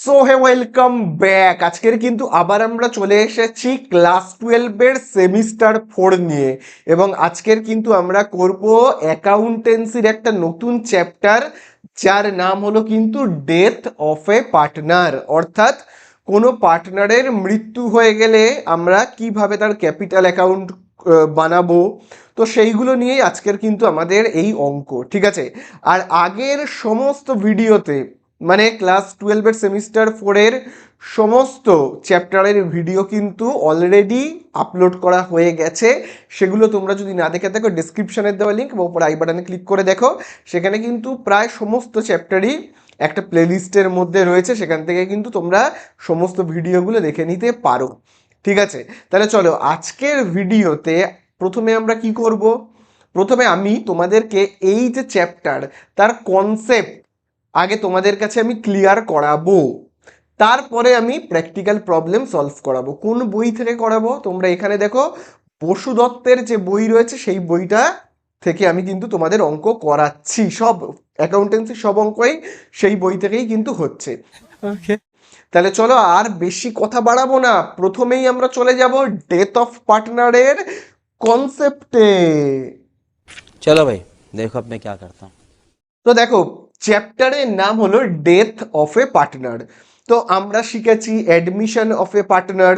So hey welcome back. আজকের কিন্তু আবার আমরা চলে এসেছি ক্লাস 12 এর সেমিস্টার 4 নিয়ে, এবং আজকের কিন্তু আমরা করব অ্যাকাউন্টেন্সির একটা নতুন চ্যাপ্টার, যার নাম হলো কিন্তু ডেথ অফ এ পার্টনার। অর্থাৎ কোনো পার্টনারের মৃত্যু হয়ে গেলে আমরা কিভাবে তার ক্যাপিটাল অ্যাকাউন্ট বানাবো, তো সেইগুলো নিয়েই আজকের কিন্তু আমাদের এই অঙ্ক, ঠিক আছে। আর আগের সমস্ত ভিডিওতে, মানে ক্লাস 12-এর সেমিস্টার 4-এর সমস্ত চ্যাপ্টারের ভিডিও কিন্তু অলরেডি আপলোড করা হয়ে গেছে। সেগুলো তোমরা যদি না দেখে থাকো, ডিসক্রিপশনের দেওয়া লিঙ্ক বা উপর আই বাটনে ক্লিক করে দেখো। সেখানে কিন্তু প্রায় সমস্ত চ্যাপ্টারই একটা প্লেলিস্টের মধ্যে রয়েছে, সেখান থেকে কিন্তু তোমরা সমস্ত ভিডিওগুলো দেখে নিতে পারো, ঠিক আছে। তাহলে চলো আজকের ভিডিওতে প্রথমে আমরা কি করব, প্রথমে আমি তোমাদেরকে এই যে চ্যাপ্টার তার কনসেপ্ট আগে তোমাদের কাছে আমি ক্লিয়ার করাবো, তারপরে আমি প্র্যাকটিক্যাল প্রবলেম সলভ করাবো। কোন বই থেকে করাবো তোমরা এখানে দেখো, বসু দত্তের যে বই রয়েছে সেই বইটা থেকে আমি কিন্তু তোমাদের অঙ্ক করাচ্ছি। সব অ্যাকাউন্টেন্সি সব অঙ্কই সেই বই থেকেই কিন্তু হচ্ছে। ওকে, তাহলে চলো আর বেশি কথা বাড়াবো না, প্রথমেই আমরা চলে যাব ডেথ অফ পার্টনারের কনসেপ্টে। चलो भाई देखो अब मैं क्या करता हूँ। তো দেখো, চ্যাপ্টারের নাম হলো ডেথ অফ এ পার্টনার। তো আমরা শিখেছি অ্যাডমিশন অফ এ পার্টনার,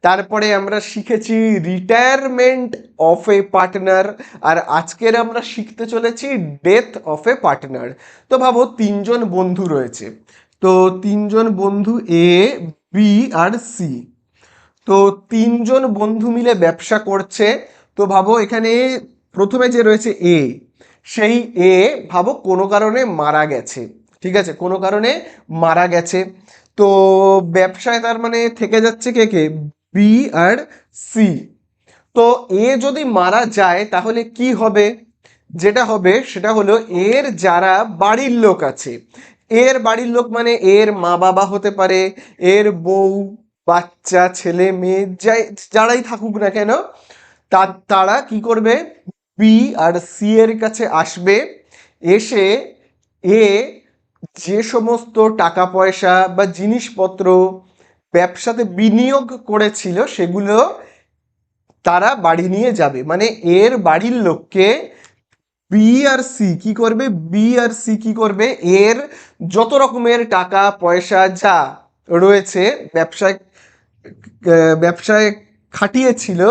তারপরে আমরা শিখেছি রিটায়ারমেন্ট অফ এ পার্টনার, আর আজকের আমরা শিখতে চলেছি ডেথ অফ এ পার্টনার। তো ভাবো তিনজন বন্ধু রয়েছে, তো তিনজন বন্ধু এ, বি আর সি। তো তিনজন বন্ধু মিলে ব্যবসা করছে। তো ভাবো এখানে প্রথমে যে রয়েছে এ, সেই এ ভাবো কোনো কারণে মারা গেছে, ঠিক আছে, কোনো কারণে মারা গেছে। তো ব্যবসায় তার মানে থেকে যাচ্ছে কে কে, বি আর সি। তো এ যদি মারা যায় তাহলে কি হবে, যেটা হবে সেটা হলো এর যারা বাড়ির লোক আছে, এর বাড়ির লোক মানে এর মা বাবা হতে পারে, এর বউ, বাচ্চা, ছেলে মেয়ে, যাই যারাই থাকুক না কেন, তারা কি করবে, বি আর সি এর কাছে আসবে। এসে এ যে সমস্ত টাকা পয়সা বা জিনিসপত্র ব্যবসাতে বিনিয়োগ করেছিল সেগুলো তারা বাড়ি নিয়ে যাবে। মানে এর বাড়ির লোককে বি আর সি কি করবে, বি আর সি কি করবে, এর যত রকমের টাকা পয়সা যা রয়েছে ব্যবসায়, ব্যবসায় খাটিয়েছিল,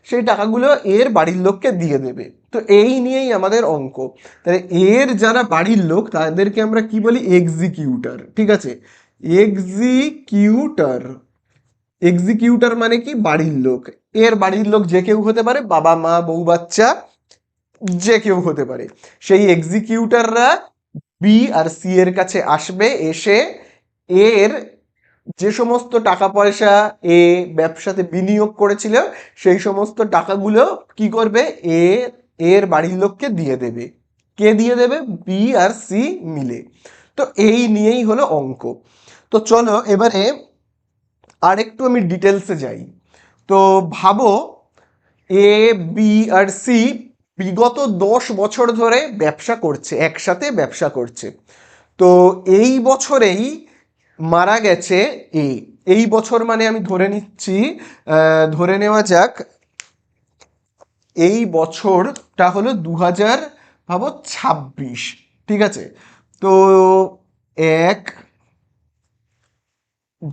সেই টাকাগুলো এর বাড়ির লোককে দিয়ে দেবে। তো এই নিয়েই আমাদের অঙ্ক। তাহলে এর যারা বাড়ির লোক তাদেরকে আমরা কি বলি, এক্সিকিউটর, ঠিক আছে। এক্সিকিউটর, এক্সিকিউটর মানে কি, বাড়ির লোক। এর বাড়ির লোক যে কেউ হতে পারে, বাবা মা বউ বাচ্চা যে কেউ হতে পারে। সেই এক্সিকিউটররা বি আর সি এর কাছে আসবে, এসে এর যে সমস্ত টাকা পয়সা এ ব্যবসাতে বিনিয়োগ করেছিল সেই সমস্ত টাকাগুলো কি করবে, এর বাড়ির লোককে দিয়ে দেবে। কে দিয়ে দেবে, বি আর সি মিলে। তো এই নিয়েই হলো অঙ্ক। তো চলো এবারে আরেকটু আমি ডিটেলসে যাই। তো ভাবো এ, বি আর সি বিগত 10 বছর ধরে ব্যবসা করছে, একসাথে ব্যবসা করছে। তো এই বছরেই মারা গেছে এ। এই বছর মানে আমি ধরে নিচ্ছি, ধরে নেওয়া যাক এই বছরটা হলো 2000, ভাবো 26, ঠিক আছে। তো এক,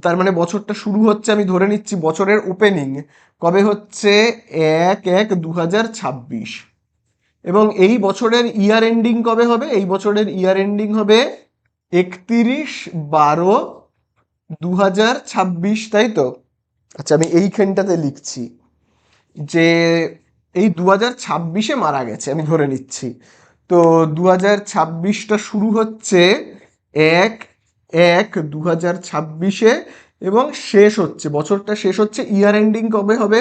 তার মানে বছরটা শুরু হচ্ছে, আমি ধরে নিচ্ছি বছরের ওপেনিং কবে হচ্ছে, 1/1/2026। এবং এই বছরের ইয়ার এন্ডিং কবে হবে, এই বছরের ইয়ার এন্ডিং হবে 31/12/2026, তাই তো। আচ্ছা আমি এইখানটাতে লিখছি যে এই 2026-এ মারা গেছে, আমি ধরে নিচ্ছি। তো 2026টা শুরু হচ্ছে 1/1/2026-এ, এবং শেষ হচ্ছে, বছরটা শেষ হচ্ছে, ইয়ার এন্ডিং কবে হবে,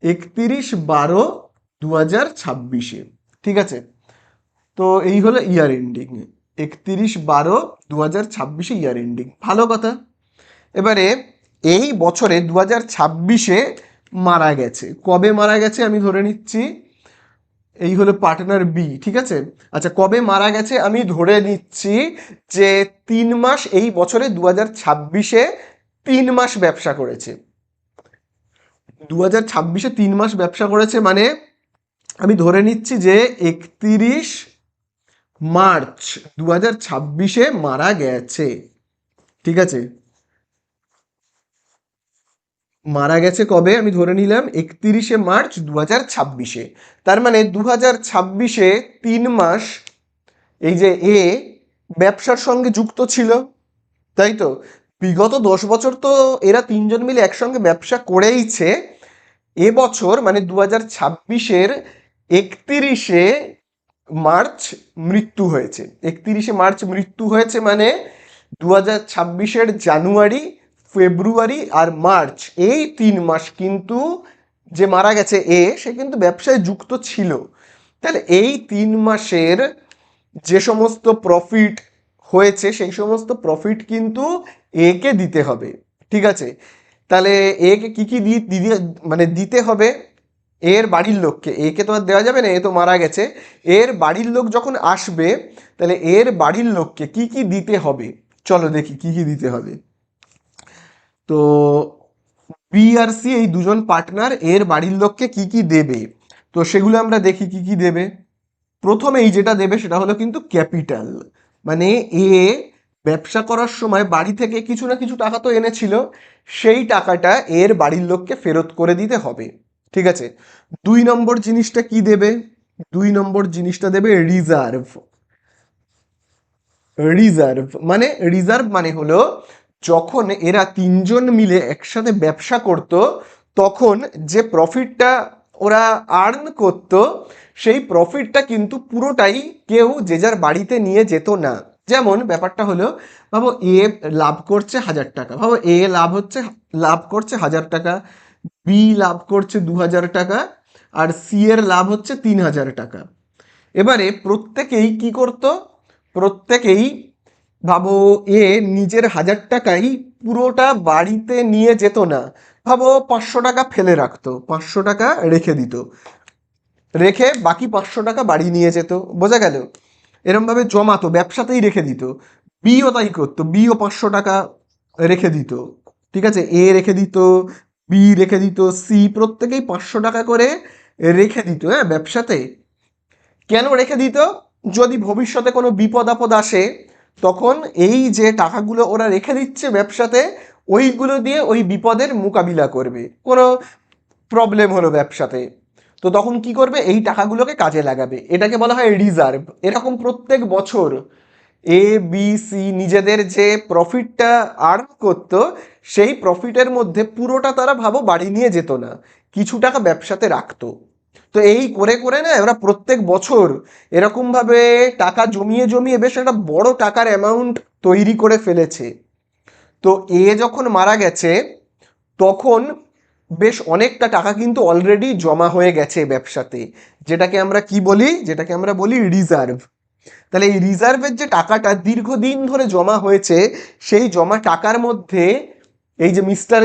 31/12/2026-এ, ঠিক আছে। তো এই হলো ইয়ার এন্ডিং, 31/12/2026-এ ইয়ার এন্ডিং, ভালো কথা। এবারে এই বছরে 2026-এ মারা গেছে, কবে মারা গেছে আমি ধরে নিচ্ছি এই হলো পার্টনার বি, ঠিক আছে। আচ্ছা, কবে মারা গেছে আমি ধরে নিচ্ছি যে 3 মাস, এই বছরে 2026-এ 3 মাস ব্যবসা করেছে। 2026-এ 3 মাস ব্যবসা করেছে মানে আমি ধরে নিচ্ছি যে 31 মার্চ 2026-এ মারা গেছে, ঠিক আছে। মারা গেছে কবে আমি ধরে নিলাম 31 মার্চ 2026-এ। তার মানে 2026-এ 3 মাস এই যে এ ব্যবসার সঙ্গে যুক্ত ছিল, তাই তো। বিগত 10 বছর তো এরা তিনজন মিলে একসঙ্গে ব্যবসা করেইছে। এবছর মানে 2026-এর 31 মার্চ মৃত্যু হয়েছে। 31 মার্চ মৃত্যু হয়েছে মানে 2026-এর জানুয়ারি, ফেব্রুয়ারি আর মার্চ, এই 3 মাস কিন্তু যে মারা গেছে সে কিন্তু ব্যবসায় যুক্ত ছিল। তাহলে এই 3 মাসের যে সমস্ত প্রফিট হয়েছে সেই সমস্ত প্রফিট কিন্তু কে দিতে হবে, ঠিক আছে। তাহলে কে কি কি মানে দিতে হবে, এর বাড়ির লোককে। কে তো আর দেওয়া যাবে না, তো মারা গেছে। এর বাড়ির লোক যখন আসবে তাহলে এর বাড়ির লোককে কি কি দিতে হবে, চলো দেখি কি কি দিতে হবে। তো বি আর সি এই দুজন পার্টনার এর বাড়ির লোককে কি কি দেবে, তো সেগুলো আমরা দেখি কি কি দেবে। প্রথমেই যেটা দেবে সেটা হলো কিন্তু ক্যাপিটাল। মানে এ ব্যবসা করার সময় বাড়ি থেকে কিছু না কিছু টাকা তো এনেছিল, সেই টাকাটা এর বাড়ির লোককে ফেরত করে দিতে হবে, ঠিক আছে। 2 নম্বর জিনিসটা কি দেবে, 2 নম্বর জিনিসটা দেবে রিজার্ভ। রিজার্ভ মানে হলো যখন এরা তিনজন মিলে একসাথে ব্যবসা করত তখন যে প্রফিটটা ওরা আর্ন করত সেই প্রফিটটা কিন্তু পুরোটাই কেউ যে যার বাড়িতে নিয়ে যেত না। যেমন ব্যাপারটা হলো, ভাবো লাভ করছে 1000 টাকা, ভাবো লাভ করছে 1000 টাকা, বি লাভ করছে 2000 টাকা, আর সি এর লাভ হচ্ছে 3000 টাকা। এবারে প্রত্যেকেই কি করত, প্রত্যেকেই ভাবো নিজের 1000 টাকাই পুরোটা বাড়িতে নিয়ে যেত না, ভাবো 500 টাকা ফেলে রাখতো, 500 টাকা রেখে দিত, রেখে বাকি 500 টাকা বাড়ি নিয়ে যেত, বোঝা গেল। এরমভাবে জমাতো, ব্যবসাতেই রেখে দিত। বিও তাই করতো, বিও 500 টাকা রেখে দিত, ঠিক আছে। রেখে দিত, বি রেখে দিত, সি প্রত্যেকেই 500 টাকা করে রেখে দিত, হ্যাঁ, ব্যবসাতে। কেন রেখে দিত, যদি ভবিষ্যতে কোনো বিপদ আপদ আসে তখন এই যে টাকাগুলো ওরা রেখে দিচ্ছে ব্যবসাতে, ওইগুলো দিয়ে ওই বিপদের মোকাবিলা করবে। কোনো প্রবলেম হলো ব্যবসাতে, তো তখন কি করবে, এই টাকাগুলোকে কাজে লাগাবে, এটাকে বলা হয় রিজার্ভ। এরকম প্রত্যেক বছর বি সি নিজেদের যে প্রফিটটা আর্ন করতো সেই প্রফিটের মধ্যে পুরোটা তারা ভাবো বাড়ি নিয়ে যেত না, কিছু টাকা ব্যবসাতে রাখতো। তো এই করে করে না ওরা প্রত্যেক বছর এরকমভাবে টাকা জমিয়ে জমিয়ে বেশ একটা বড় টাকার অ্যামাউন্ট তৈরি করে ফেলেছে। তো যখন মারা গেছে তখন বেশ অনেকটা টাকা কিন্তু অলরেডি জমা হয়ে গেছে ব্যবসাতে, যেটাকে আমরা কি বলি, যেটাকে আমরা বলি রিজার্ভ। তাহলে এই রিজার্ভের যে টাকাটা দীর্ঘদিন ধরে জমা হয়েছে, সেই জমা টাকার মধ্যে এই যে মিস্টার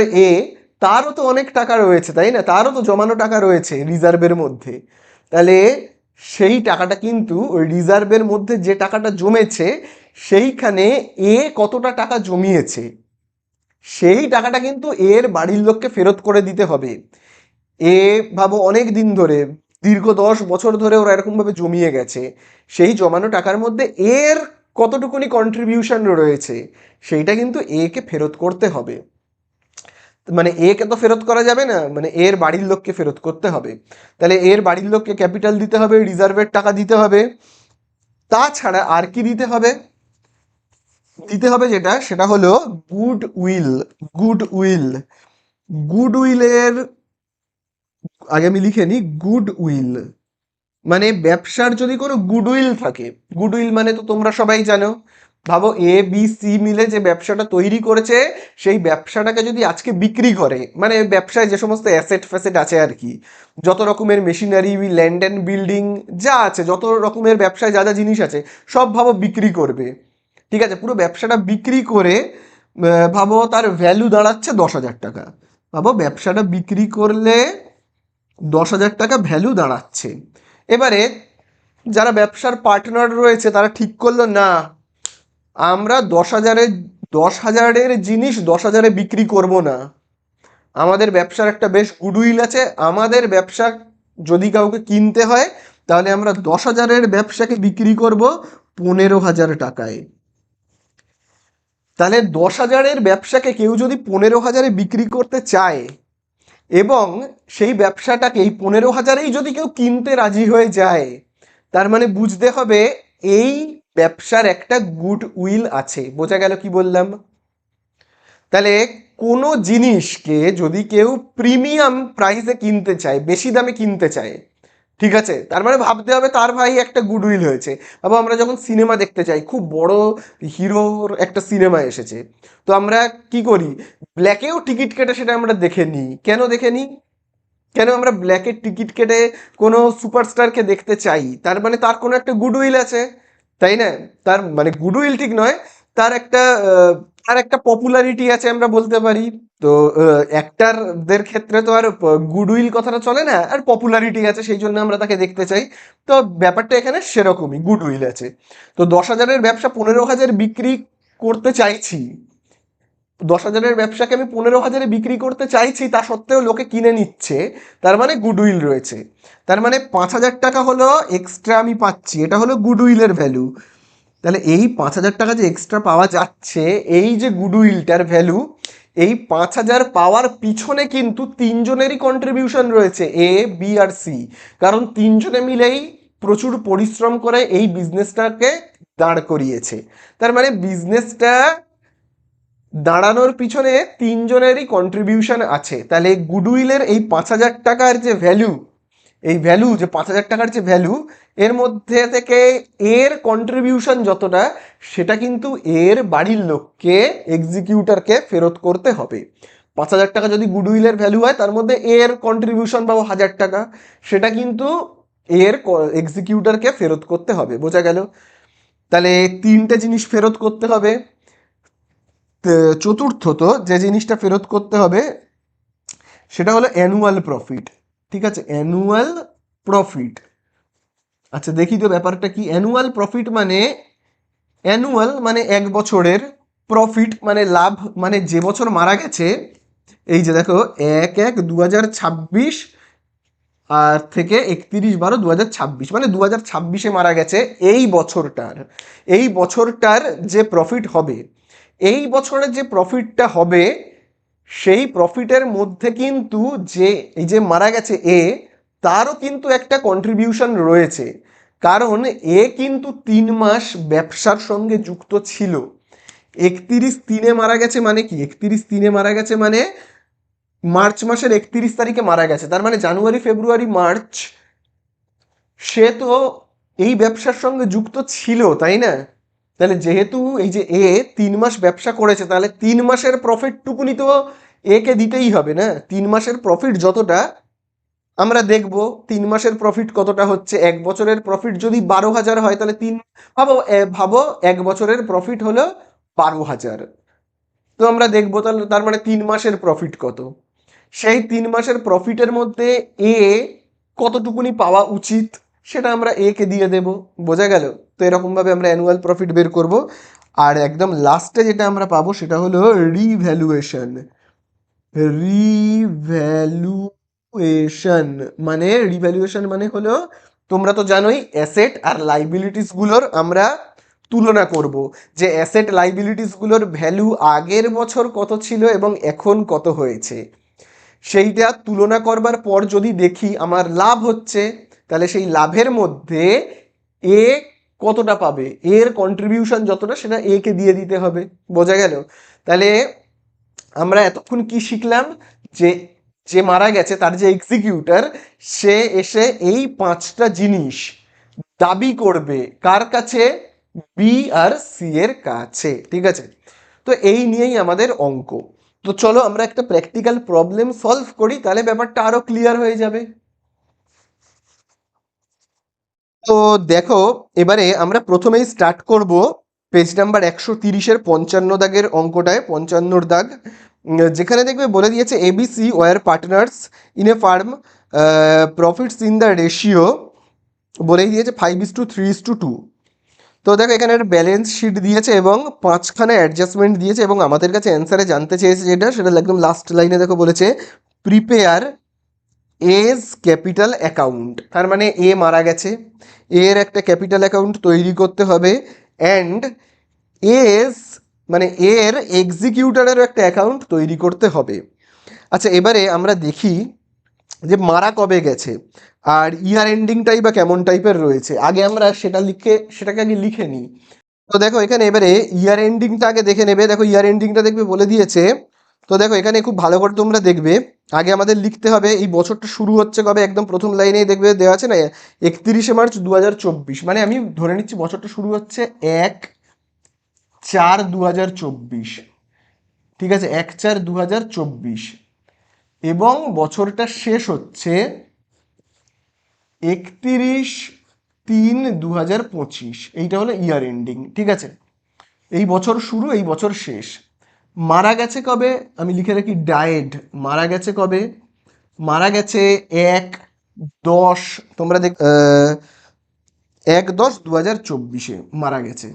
তারও তো অনেক টাকা রয়েছে, তাই না, তারও তো জমানো টাকা রয়েছে রিজার্ভের মধ্যে। তাহলে সেই টাকাটা কিন্তু ওই রিজার্ভের মধ্যে যে টাকাটা জমেছে সেইখানে কতটা টাকা জমিয়েছে সেই টাকাটা কিন্তু এর বাড়ির লোককে ফেরত করে দিতে হবে। ভাবো অনেক দিন ধরে, দীর্ঘ 10 বছর ধরে ওরা এরকমভাবে জমিয়ে গেছে, সেই জমানো টাকার মধ্যে এর কতটুকুনি কন্ট্রিবিউশন রয়েছে সেইটা কিন্তু কে ফেরত করতে হবে। মানে কে তো ফেরত করা যাবে না, মানে এর বাড়ির লোককে ফেরত করতে হবে। তাহলে এর বাড়ির লোককে ক্যাপিটাল দিতে হবে, রিজার্ভের টাকা দিতে হবে, তাছাড়া আর কি দিতে হবে, দিতে হবে যেটা সেটা হলো good will. Good will, good উইলের আগে আমি লিখে নিই। গুড উইল মানে ব্যবসার যদি কোনো গুডউইল থাকে, গুডউইল মানে তো তোমরা সবাই জানো। ভাবো বি সি মিলে যে ব্যবসাটা তৈরি করেছে সেই ব্যবসাটাকে যদি আজকে বিক্রি করে, মানে ব্যবসায় যে সমস্ত অ্যাসেট ফ্যাসেট আছে আর কি, যত রকমের মেশিনারি, ল্যান্ড অ্যান্ড বিল্ডিং যা আছে, যত রকমের ব্যবসায় যা যা জিনিস আছে সব ভাবো বিক্রি করবে, ঠিক আছে। পুরো ব্যবসাটা বিক্রি করে ভাবো তার ভ্যালু দাঁড়াচ্ছে 10,000 টাকা। ভাবো ব্যবসাটা বিক্রি করলে 10,000 টাকা ভ্যালু দাঁড়াচ্ছে। এবারে যারা ব্যবসার পার্টনার রয়েছে তারা ঠিক করলো না, আমরা 10,000-এর জিনিস 10,000-এ বিক্রি করব না, আমাদের ব্যবসার একটা বেশ গুডউইল আছে, আমাদের ব্যবসা যদি কাউকে কিনতে হয় তাহলে আমরা 10,000-এর ব্যবসাকে বিক্রি করব 15,000 টাকায়। তাহলে 10,000-এর ব্যবসাকে কেউ যদি 15,000-এ বিক্রি করতে চায় এবং সেই ব্যবসাটাকে এই 15,000-এই যদি কেউ কিনতে রাজি হয়ে যায়, তার মানে বুঝতে হবে এই ব্যবসার একটা গুড উইল আছে। বোঝা গেল কি বললাম? তাহলে কোনো জিনিসকে যদি কেউ প্রিমিয়াম প্রাইসে কিনতে চায়, বেশি দামে কিনতে চায়, ঠিক আছে, তার মানে ভাবতে হবে তার ভাই একটা গুডউইল হয়েছে। আবার আমরা যখন সিনেমা দেখতে চাই, খুব বড় হিরোর একটা সিনেমা এসেছে, তো আমরা কি করি, ব্ল্যাকেও টিকিট কেটে সেটা আমরা দেখে নিই। কেন দেখে নিই? কেন আমরা ব্ল্যাকের টিকিট কেটে কোনো সুপারস্টারকে দেখতে চাই? তার মানে তার কোনো একটা গুডউইল আছে, তাই না? তার মানে গুডউইল ঠিক নয়, তার একটা তার একটা পপুলারিটি আছে আমরা বলতে পারি। তো অ্যাক্টারদের ক্ষেত্রে তো আর গুডউইল কথাটা চলে না, আর পপুলারিটি আছে সেই জন্য আমরা তাকে দেখতে চাই। তো ব্যাপারটা এখানে সেরকমই, গুডউইল আছে। তো 10,000-এর ব্যবসা 15,000 বিক্রি করতে চাইছি, 10,000-এর ব্যবসাকে আমি 15,000-এ বিক্রি করতে চাইছি, তা সত্ত্বেও লোকে কিনে নিচ্ছে, তার মানে গুডউইল রয়েছে। তার মানে 5,000 টাকা হলো এক্সট্রা আমি পাচ্ছি, এটা হলো গুডউইলের ভ্যালু। তাহলে এই 5,000 টাকা যে এক্সট্রা পাওয়া যাচ্ছে, এই যে গুডউইলটার ভ্যালু, এই 5,000 পাওয়ার পিছনে কিন্তু তিনজনেরই কন্ট্রিবিউশন রয়েছে, এ, বি আর সি। কারণ তিনজনে মিলেই প্রচুর পরিশ্রম করে এই বিজনেসটাকে দাঁড় করিয়েছে। তার মানে বিজনেসটা দাঁড়ানোর পিছনে তিনজনেরই কন্ট্রিবিউশন আছে। তাহলে গুডউইলের এই 5,000 টাকার যে ভ্যালু, এই ভ্যালু যে 5,000 টাকার যে ভ্যালু, এর মধ্যে থেকে এর কন্ট্রিবিউশন যতটা, সেটা কিন্তু এর বাড়ির লোককে, এক্সিকিউটরকে ফেরত করতে হবে। 5,000 টাকা যদি গুডউইলের ভ্যালু হয়, তার মধ্যে এর কন্ট্রিবিউশন পাবো 1,000 টাকা, সেটা কিন্তু এর এক্সিকিউটরকে ফেরত করতে হবে। বোঝা গেল? তাহলে তিনটে জিনিস ফেরত করতে হবে। চতুর্থত যে জিনিসটা ফেরত করতে হবে সেটা হলো অ্যানুয়াল প্রফিট। ঠিক আছে, অ্যানুয়াল প্রফিট। আচ্ছা দেখি তো ব্যাপারটা কি। অ্যানুয়াল প্রফিট মানে, অ্যানুয়াল মানে 1 বছরের, প্রফিট মানে লাভ, মানে যে বছর মারা গেছে, এই যে দেখো 1/1/2026 আর থেকে 31/12/2026, মানে 2026-এ মারা গেছে, এই বছরটার, এই বছরটার যে প্রফিট হবে, এই বছরের যে প্রফিটটা হবে, সেই প্রফিটের মধ্যে কিন্তু যে এই যে মারা গেছে এ, তারও কিন্তু একটা কন্ট্রিবিউশন রয়েছে। কারণ এ কিন্তু 3 মাস ব্যবসার সঙ্গে যুক্ত ছিল। 31/3 মারা গেছে মানে কি, 31/3 মারা গেছে মানে মার্চ মাসের 31 তারিখে মারা গেছে, তার মানে জানুয়ারি ফেব্রুয়ারি মার্চ সে তো এই ব্যবসার সঙ্গে যুক্ত ছিল, তাই না? তাহলে যেহেতু এই যে এ 3 মাস ব্যবসা করেছে, তাহলে 3 মাসের প্রফিটটুকুনি তো একে দিতেই হবে না। 3 মাসের প্রফিট যতটা, আমরা দেখব 3 মাসের প্রফিট কতটা হচ্ছে। 1 বছরের প্রফিট যদি 12,000 হয়, তাহলে ভাবো ভাবো 1 বছরের প্রফিট হলো 12,000। তো আমরা দেখবো তাহলে তার মানে 3 মাসের প্রফিট কত, সেই 3 মাসের প্রফিটের মধ্যে এ কতটুকুনি পাওয়া উচিত, সেটা আমরা এ কে দিয়ে দেব। বোঝা গেল? তো এরকমভাবে আমরা অ্যানুয়াল প্রফিট বের করব। আর একদম লাস্টে যেটা আমরা পাবো সেটা হলো রিভ্যালুয়েশন। রিভ্যালুয়েশন মানে, রিভ্যালুয়েশন মানে হলো, তোমরা তো জানোই অ্যাসেট আর লাইবিলিটিসগুলোর আমরা তুলনা করব, যে অ্যাসেট লাইবিলিটিসগুলোর ভ্যালু আগের বছর কত ছিল এবং এখন কত হয়েছে। সেইটা তুলনা করবার পর যদি দেখি আমার লাভ হচ্ছে, তাহলে সেই লাভের মধ্যে এ কতটা পাবে, এর কন্ট্রিবিউশন যতটা, সেটা এ কে দিয়ে দিতে হবে। বোঝা গেল? তাহলে আমরা এতক্ষণ কি শিখলাম, যে যে মারা গেছে তার যে এক্সিকিউটর, সে এসে এই 5টা জিনিস দাবি করবে কার কাছে, বি আর সি এর কাছে। ঠিক আছে, তো এই নিয়েই আমাদের অঙ্ক। তো চলো আমরা একটা প্র্যাকটিক্যাল প্রবলেম সলভ করি, তাহলে ব্যাপারটা আরো ক্লিয়ার হয়ে যাবে। তো দেখো, এবারে আমরা প্রথমেই স্টার্ট করব পেজ নাম্বার 130-এর 55 দাগের অঙ্কটায়, 55 দাগ, যেখানে দেখবে বলে দিয়েছে ABC were partners in a firm, profits in the ratio বলেই দিয়েছে 5:3:2। তো দেখো এখানে একটা ব্যালেন্স শিট দিয়েছে এবং 5খানা অ্যাডজাস্টমেন্ট দিয়েছে এবং আমাদের কাছে অ্যান্সারে জানতে চেয়েছে যেটা, সেটা একদম লাস্ট লাইনে দেখো বলেছে প্রিপেয়ার এজ ক্যাপিটাল অ্যাকাউন্ট। তার মানে এ মারা গেছে, এর একটা ক্যাপিটাল অ্যাকাউন্ট তৈরি করতে হবে, অ্যান্ড এজ মানে এর এক্সিকিউটরেরও একটা অ্যাকাউন্ট তৈরি করতে হবে। আচ্ছা, এবারে আমরা দেখি যে মারা কবে গেছে আর ইয়ার এন্ডিংটাই বা কেমন টাইপের রয়েছে। আগে আমরা সেটাকে আগে লিখে নিই। তো দেখো এখানে এবারে ইয়ার এন্ডিংটা আগে দেখে নেবে। দেখো ইয়ার এন্ডিংটা দেখবে বলে দিয়েছে। তো দেখো এখানে খুব ভালো করে তোমরা দেখবে, আগে আমাদের লিখতে হবে এই বছরটা শুরু হচ্ছে কবে। একদম প্রথম লাইনেই দেখবে দেওয়া আছে না 31শে মার্চ 2024, মানে আমি ধরে নিচ্ছি বছরটা শুরু হচ্ছে 1/4/2024। ঠিক আছে, 1/4/2024 এবং বছরটা শেষ হচ্ছে 31/3/2025। এইটা হলো ইয়ার এন্ডিং। ঠিক আছে, এই বছর শুরু, এই বছর শেষ। মারা গেছে কবে আমি লিখে রাখি ডায়েড। মারা গেছে কবে? মারা গেছে 1/10, তোমরা 1/10/2024 মারা গেছে।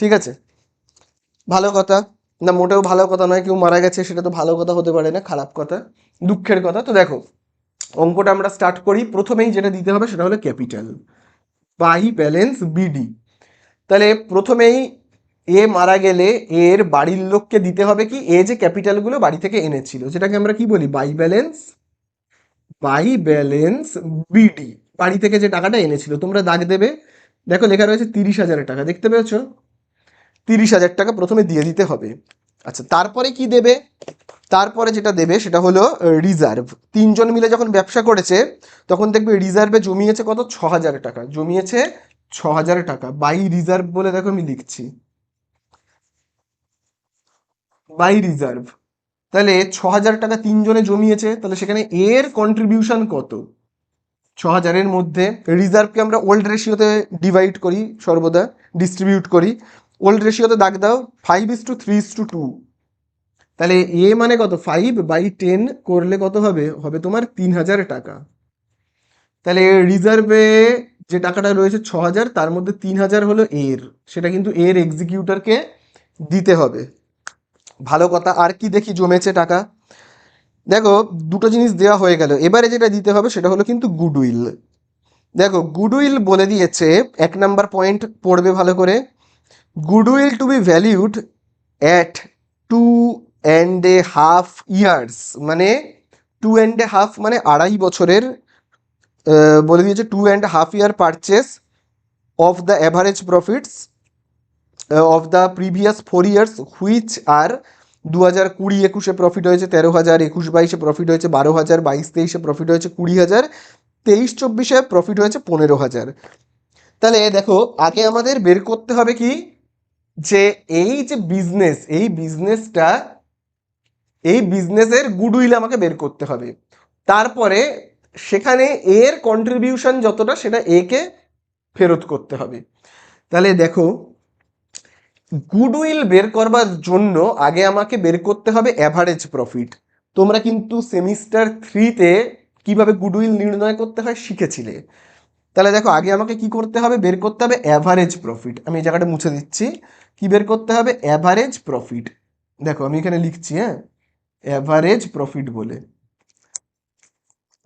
ঠিক আছে, ভালো কথা না? মোটেও ভালো কথা নয়। কেউ মারা গেছে সেটা তো ভালো কথা হতে পারে না, খারাপ কথা, দুঃখের কথা। তো দেখো অঙ্কটা আমরা স্টার্ট করি। প্রথমেই যেটা দিতে হবে সেটা হলো ক্যাপিটাল বাই ব্যালেন্স বিডি। তাহলে প্রথমেই এ মারা গেলে এর বাড়ির লোককে দিতে হবে কি, এ যে ক্যাপিটালগুলো বাড়ি থেকে এনেছিল, যেটাকে আমরা কি বলি, বাই ব্যালেন্স বিডি। বাড়ি থেকে যে টাকাটা এনেছিল তোমরা দাগ দেবে। দেখো লেখা রয়েছে 30,000 টাকা, দেখতে পেয়েছো? 30,000 টাকা প্রথমে দিয়ে দিতে হবে। আচ্ছা, তারপরে কি দেবে? তারপরে যেটা দেবে সেটা হলো রিজার্ভ। তিনজন মিলে যখন ব্যবসা করেছে তখন দেখবে রিজার্ভে জমিয়েছে কত, 6,000 টাকা জমিয়েছে। 6,000 টাকা বাই রিজার্ভ বলে দেখো আমি লিখছি, বাই রিজার্ভ। তাহলে 6,000 টাকা তিনজনে জমিয়েছে, তাহলে সেখানে এর কন্ট্রিবিউশন কত? 6,000-এর মধ্যে রিজার্ভকে আমরা ওল্ড রেশিওতে ডিভাইড করি, সর্বদা ডিস্ট্রিবিউট করি। ওল্ড রেশিওতে দাগ দাও 5:3:2। তাহলে এ মানে কত, 5/10 করলে কত হবে, হবে তোমার 3,000 টাকা। তাহলে রিজার্ভে যে টাকাটা রয়েছে 6,000, তার মধ্যে 3,000 হলো এর, সেটা কিন্তু এর এক্সিকিউটরকে দিতে হবে। ভালো কথা। আর কি দেখি জমেছে টাকা? দেখো দুটো জিনিস দেওয়া হয়ে গেল, এবারে যেটা দিতে হবে সেটা হলো কিন্তু গুডউইল। দেখো গুডউইল বলে দিয়েছে, 1 নাম্বার পয়েন্ট পড়বে ভালো করে। Goodwill to be valued at 2.5 years, মানে 2.5 মানে 2.5 বছরের। বলে দিয়েছে 2.5 year purchase of the average profits of the previous 4 years, which are 2020-21-এ প্রফিট হয়েছে 13,000, 21-22-এ প্রফিট হয়েছে 12,000, 22-23-এ প্রফিট হয়েছে 20,000, 23-24-এ প্রফিট হয়েছে 15,000। তাহলে দেখো আগে আমাদের বের করতে হবে কি, যে এই যে বিজনেস, এই বিজনেসের গুডউইল আমাকে বের করতে হবে। তারপরে সেখানে এর কন্ট্রিবিউশন যতটা সেটা একে ফেরত করতে হবে। তাহলে দেখো গুডউইল বের করবার জন্য আগে আমাকে বের করতে হবে অ্যাভারেজ প্রফিট। তোমরা কিন্তু সেমিস্টার 3-তে কিভাবে গুডউইল নির্ণয় করতে হয় শিখেছিলে। তাহলে দেখো আগে আমাকে কি করতে হবে, বের করতে হবে অ্যাভারেজ প্রফিট। আমি এই জায়গাটা মুছে দিচ্ছি। কি বের করতে হবে? Average profit. দেখো আমি এখানে লিখছি, হ্যাঁ, অ্যাভারেজ প্রফিট বলে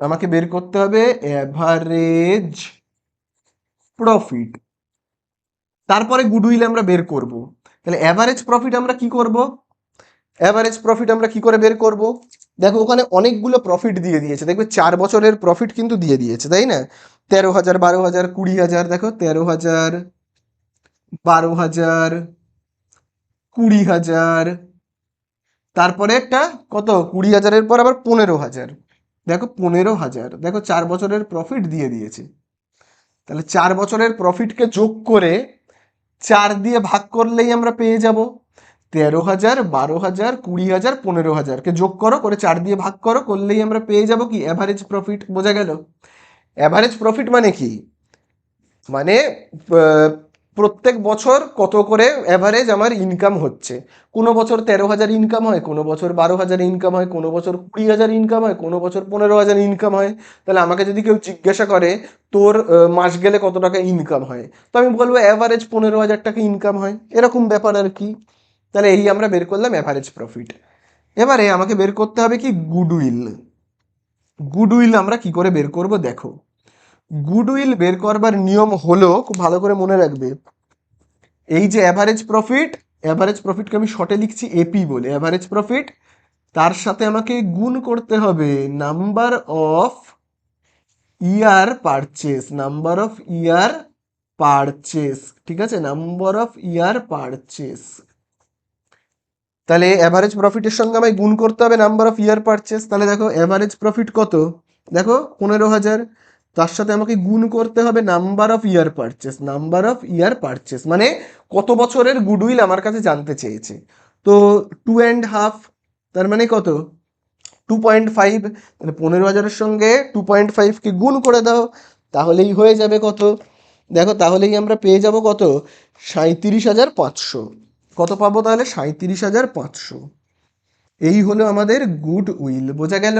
আমাকে বের করতে হবে অ্যাভারেজ প্রফিট। তারপরে গুডউইল আমরা বের করব। তাহলে অ্যাভারেজ প্রফিট আমরা কি করব? অ্যাভারেজ প্রফিট আমরা কি করে বের করব? দেখো ওখানে অনেকগুলো প্রফিট দিয়ে দিয়েছে, দেখবে 4 বছরের প্রফিট কিন্তু দিয়ে দিয়েছে, তাই না? 13,000, 12,000, 20,000। দেখো 13,000, 12,000, 20,000, তারপরে একটা কত, 20,000-এর পর আবার 15,000। দেখো 15,000, দেখো 4 বছরের প্রফিট দিয়ে দিয়েছে। তাহলে 4 বছরের প্রফিটকে যোগ করে 4 দিয়ে ভাগ করলেই আমরা পেয়ে যাব 13,000, 12,000, 20,000, 15,000-কে যোগ করো, করে 4 দিয়ে ভাগ করো, করলেই আমরা পেয়ে যাব কি, অ্যাভারেজ প্রফিট। বোঝা গেল? অ্যাভারেজ প্রফিট মানে কি, মানে প্রত্যেক বছর কত করে অ্যাভারেজ আমার ইনকাম হচ্ছে। কোনো বছর 13,000 ইনকাম হয়, কোনো বছর 12,000 ইনকাম হয়, কোনো বছর 20,000 ইনকাম হয়, কোনো বছর 15,000 ইনকাম হয়। তাহলে আমাকে যদি কেউ জিজ্ঞাসা করে তোর মাস গেলে কত টাকা ইনকাম হয়, তো আমি বলবো অ্যাভারেজ 15,000 টাকা ইনকাম হয়, এরকম ব্যাপার আর কি। তাহলে এই আমরা বের করলাম অ্যাভারেজ প্রফিট। এবারে আমাকে বের করতে হবে কি গুডউইল। গুডউইল আমরা কি করে বের করব দেখো। গুডউইল বের করবার নিয়ম হলো, খুব ভালো করে মনে রাখবে, এই যে অ্যাভারেজ প্রফিট, অ্যাভারেজ প্রফিটকে আমি শর্টে লিখছি এপি বলে, অ্যাভারেজ প্রফিট, তার সাথে আমাকে গুণ করতে হবে number of year purchase, number of year purchase, ঠিক আছে, নাম্বার অফ ইয়ার পারচেস। তাহলে অ্যাভারেজ প্রফিটের সঙ্গে আমায় গুণ করতে হবে নাম্বার অফ ইয়ার পারচেস। তাহলে দেখো অ্যাভারেজ প্রফিট কত, দেখো 15,000, তার সাথে আমাকে গুণ করতে হবে number of year purchase, number of year purchase মানে কত বছরের গুডউইল আমার কাছে জানতে চেয়েছে। তো 2.5, তার মানে কত 2.5। তাহলে 15,000-এর সঙ্গে 2.5কে গুণ করে দাও, তাহলেই হয়ে যাবে কত, দেখো তাহলেই আমরা পেয়ে যাব কত, 37,500। কত পাবো তাহলে, 37,500। এই হলো আমাদের গুড উইল, বোঝা গেল।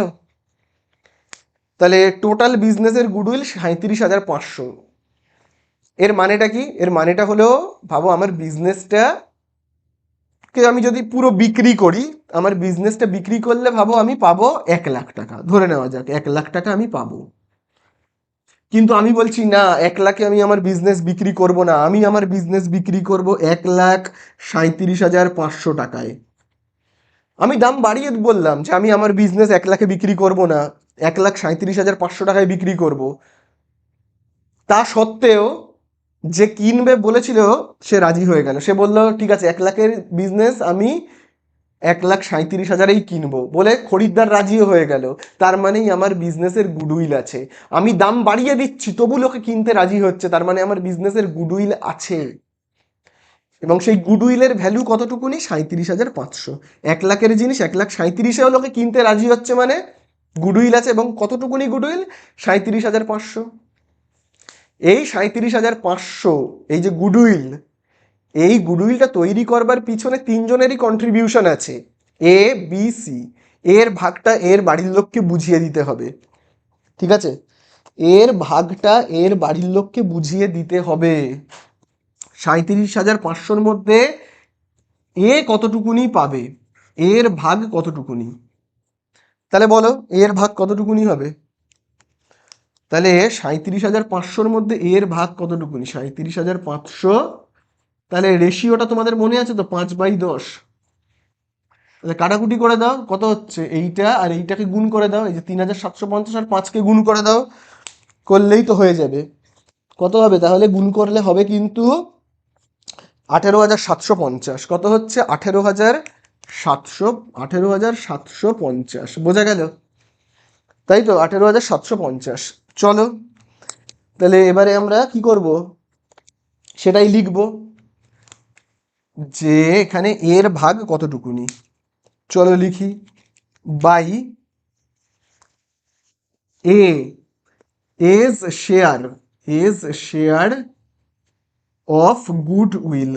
তাহলে টোটাল বিজনেসের গুডউইল 37,500। এর মানেটা কি, এর মানেটা হলো, ভাবো আমার বিজনেসটা কে আমি যদি পুরো বিক্রি করি, আমার বিজনেসটা বিক্রি করলে ভাবো আমি পাবো 1,00,000 টাকা, ধরে নেওয়া যাক 1,00,000 টাকা আমি পাবো। কিন্তু আমি বলছি না 1,00,000-এ আমি আমার বিজনেস বিক্রি করব না, আমি আমার বিজনেস বিক্রি করব 1,37,500 টাকায়। আমি দাম বাড়িয়ে বললাম যে আমি আমার বিজনেস 1,00,000-এ বিক্রি করব না, 1,37,500 টাকায় বিক্রি করব। তা সত্ত্বেও যে কিনবে বলেছিল সে রাজি হয়ে গেল, সে বলল ঠিক আছে 1,00,000-এর বিজনেস আমি 1,37,500-এই কিনবো বলে খরিদ্দার রাজিও হয়ে গেল। তার মানেই আমার বিজনেসের গুডউইল আছে। আমি দাম বাড়িয়ে দিচ্ছি তবু লোকে কিনতে রাজি হচ্ছে, তার মানে আমার বিজনেসের গুডউইল আছে। এবং সেই গুডউইলের ভ্যালু কতটুকুনি, 37,500। 1,00,000-এর জিনিস 1,37,500-এও লোকে কিনতে রাজি হচ্ছে, মানে গুডউইল আছে। এবং কতটুকুনি গুডউইল, 37,500। এই 37,500, এই যে গুডউইল, এই গুডউইলটা তৈরি করবার পিছনে তিনজনেরই কন্ট্রিবিউশন আছে, এ বি সি। এর ভাগটা এর বাড়ির লোককে বুঝিয়ে দিতে হবে, ঠিক আছে, এর ভাগটা এর বাড়ির লোককে বুঝিয়ে দিতে হবে। 37,500-র মধ্যে এ কতটুকুনি পাবে, এর ভাগ কতটুকুনি, তাহলে বলো এর ভাগ কতটুকুনি হবে। তাহলে 37,500-র মধ্যে এর ভাগ কতটুকুনি, 37,500, তাহলে রেশিওটা তোমাদের মনে আছে তো, 5/10। তাহলে কাটাকুটি করে দাও, কত হচ্ছে, এইটা আর এইটাকে গুণ করে দাও, এই যে 3,750 আর 5কে গুণ করে দাও, করলেই তো হয়ে যাবে। কত হবে তাহলে, গুণ করলে হবে কিন্তু 18,750। কত হচ্ছে, 18,750, বোঝা গেল, তাই তো 18,750। চলো তাহলে এবারে আমরা কি করব সেটাই লিখব, যে এখানে এর ভাগ কতটুকুনি, চলো লিখি, by A A's share, A's share of goodwill,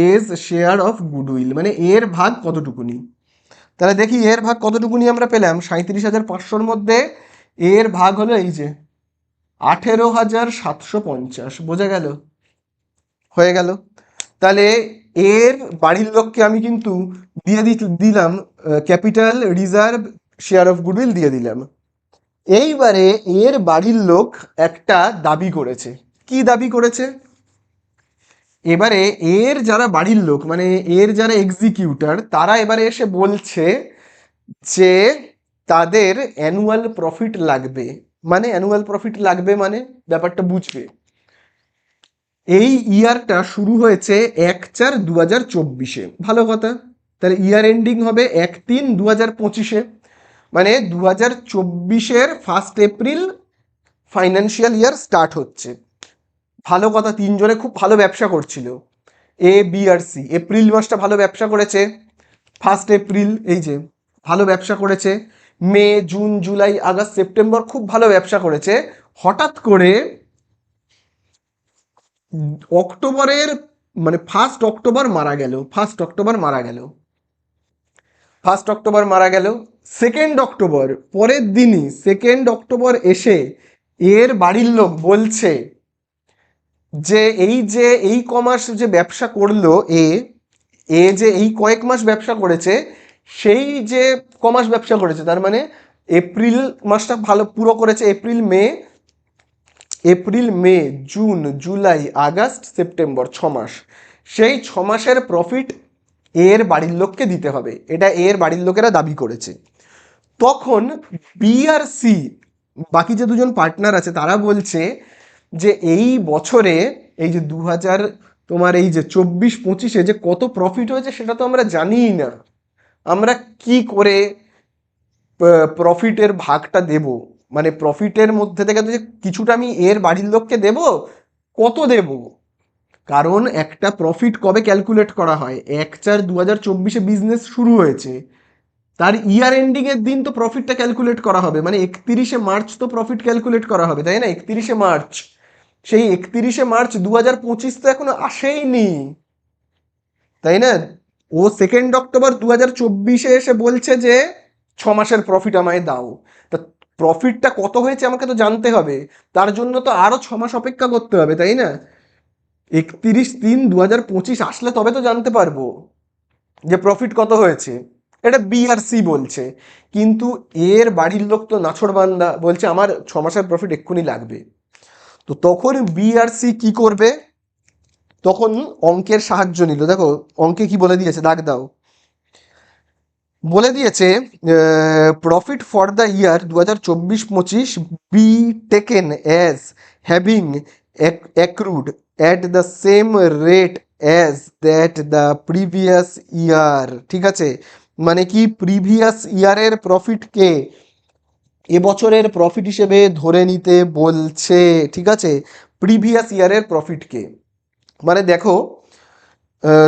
A's share of goodwill মানে এর ভাগ কতটুকুনি। তাহলে দেখি এর ভাগ কতটুকুনি আমরা পেলাম, 37,500-র মধ্যে এর ভাগ হলো এই যে 18,750, বোঝা গেল, হয়ে গেল। তাহলে এর বাড়ির লোককে আমি কিন্তু দিলাম capital reserve share of goodwill দিয়ে দিলাম। এইবারে এর বাড়ির লোক একটা দাবি করেছে, কি দাবি করেছে, এবারে এর যারা বাড়ির লোক মানে এর যারা এক্সিকিউটর, তারা এবারে এসে বলছে যে তাদের অ্যানুয়াল প্রফিট লাগবে। মানে অ্যানুয়াল প্রফিট লাগবে মানে ব্যাপারটা বুঝবে, এই ইয়ারটা শুরু হয়েছে 1/4/2024-এ, ভালো কথা। তাহলে ইয়ার এন্ডিং হবে 1/3/2025-এ, মানে 2024-এর 1 এপ্রিল ফাইন্যান্সিয়াল ইয়ার স্টার্ট হচ্ছে। ভালো কথা, তিনজনে খুব ভালো ব্যবসা করছিল, A B R C. April মাসটা ভালো ব্যবসা করেছে, 1 এপ্রিল এই যে ভালো ব্যবসা করেছে। মে, জুন, জুলাই, আগস্ট, সেপ্টেম্বর খুব ভালো ব্যবসা করেছে। হঠাৎ করে অক্টোবরের মানে 1 অক্টোবর মারা গেল, 1 অক্টোবর মারা গেল, 1 অক্টোবর মারা গেল। 2 অক্টোবর পরের দিনই 2 অক্টোবর এসে এর বাড়ির লোক বলছে যে এই কমাস যে ব্যবসা করলো এ এ যে এই কয়েক মাস ব্যবসা করেছে, সেই যে কমাস ব্যবসা করেছে তার মানে এপ্রিল মাসটা ভালো পুরো করেছে, April May June July August September 6 মাস, সেই 6 মাসের প্রফিট এর বাড়ির লোককে দিতে হবে, এটা এর বাড়ির লোকেরা দাবি করেছে। তখন বি আর সি, বাকি যে দুজন পার্টনার আছে তারা বলছে যে এই বছরে এই যে 2000 তোমার এই যে 24-25-এ যে কত প্রফিট হয়েছে সেটা তো আমরা জানিই না, আমরা কি করে প্রফিটের ভাগটা দেব, মানে প্রফিটের মধ্যে থেকে তো যে কিছুটা আমি এর বাড়ির লোককে দেব, কত দেব? কারণ একটা প্রফিট কবে ক্যালকুলেট করা হয়, 1/4/2024 বিজনেস শুরু হয়েছে, তার ইয়ার এন্ডিং এর দিন তো প্রফিটটা ক্যালকুলেট করা হবে, মানে 31শে মার্চ তো প্রফিট ক্যালকুলেট করা হবে, তাই না? 31শে মার্চ, সেই 31শে মার্চ 2025 তো এখনো আসেইনি, তাই না? ও 2 অক্টোবর 2024-এ এসে বলছে যে 6 মাসের প্রফিট আমায় দাও, তা প্রফিটটা কত হয়েছে আমাকে তো জানতে হবে, তার জন্য তো আরো 6 মাস অপেক্ষা করতে হবে, তাই না? 31/3/2025 আসলে তবে তো জানতে পারবো যে প্রফিট কত হয়েছে। এটা বিআরসি বলছে, কিন্তু এর বাড়ির লোক তো নাছোড়বান্দা, বলছে আমার 6 মাসের প্রফিট এক্ষুনি লাগবে। তো তখন বিআরসি কি করবে, তখন অঙ্কের সাহায্য নিল। দেখো অঙ্কে কি বলে দিয়েছে, দাগ দাও, বলে দিয়েছে profit for the year 2024-25 be taken as having accrued at the same rate as that the previous year. ঠিক আছে, মানে কি প্রিভিয়াস ইয়ারের প্রফিটকে এবছরের প্রফিট হিসেবে ধরে নিতে বলছে। ঠিক আছে, প্রিভিয়াস ইয়ারের প্রফিটকে, মানে দেখো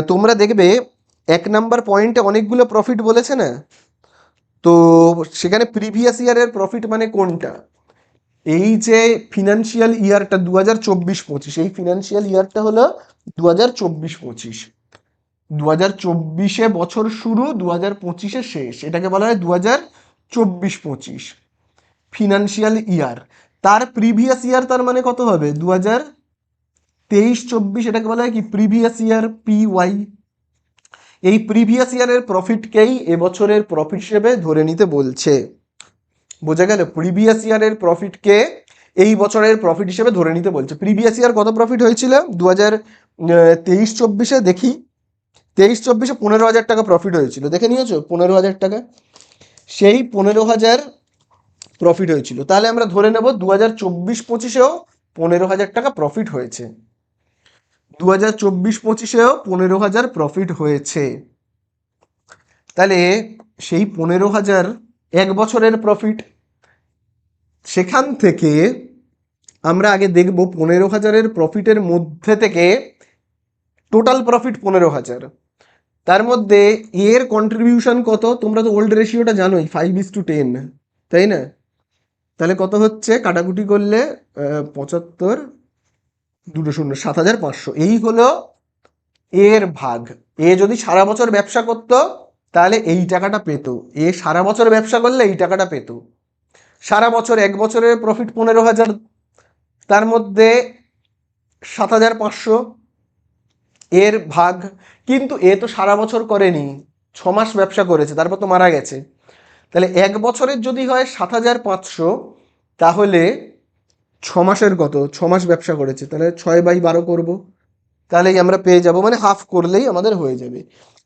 তোমরা দেখবে 1 নাম্বার পয়েন্টে অনেকগুলো প্রফিট বলেছে না, তো সেখানে প্রিভিয়াস ইয়ারের প্রফিট মানে কোনটা, এই যে ফিনান্সিয়াল ইয়ারটা 2024-25, এই ফিনান্সিয়াল ইয়ারটা হলো 2024-25, 2024-এ বছর শুরু, 2025-এ শেষ, এটাকে বলা হয় 2024-25 ফিনান্সিয়াল ইয়ার। তার প্রিভিয়াস ইয়ার তার মানে কত হবে, 2023-24, এটাকে বলা হয় কি প্রিভিয়াস ইয়ার, PY। এই প্রিভিয়াস ইয়ারের প্রফিটকেই এবছরের প্রফিট হিসেবে ধরে নিতে বলছে, বোঝা গেল? প্রিভিয়াস ইয়ারের প্রফিটকে এই বছরের প্রফিট হিসেবে ধরে নিতে বলছে। প্রিভিয়াস ইয়ার কত প্রফিট হয়েছিল 2023-24-এ, দেখি 23-24-এ 15,000 টাকা প্রফিট হয়েছিল, দেখে নিয়েছো 15,000 টাকা, সেই 15,000 প্রফিট হয়েছিল, তাহলে আমরা ধরে নেব 2024-25-এও 15,000 টাকা প্রফিট হয়েছে, 2024-25-এও 15,000 প্রফিট হয়েছে। তাহলে সেই 15,000 এক বছরের প্রফিট, সেখান থেকে আমরা আগে দেখব 15,000-এর প্রফিটের মধ্যে থেকে টোটাল প্রফিট 15,000, তার মধ্যে এর কন্ট্রিবিউশন কত, তোমরা তো ওল্ড রেশিওটা জানোই 5:10, তাই না? তাহলে কত হচ্ছে, কাটাকুটি করলে 75, 2 0, 7,500, এই হলো এর ভাগ। এ যদি সারা বছর ব্যবসা করতো তাহলে এই টাকাটা পেতো, এ সারা বছর ব্যবসা করলে এই টাকাটা পেতো। সারা বছর, এক বছরের প্রফিট 15,000, তার মধ্যে 7,500 এর ভাগ, কিন্তু এ তো সারা বছর করেনি, 6 মাস ব্যবসা করেছে, তারপর তো মারা গেছে। তাহলে এক বছরের যদি হয় 7,500, তাহলে 6 মাসের কত, 6 মাস ব্যবসা করেছে, তাহলে 6/12 করব, তাহলেই আমরা পেয়ে যাব, মানে হাফ করলেই আমাদের হয়ে যাবে।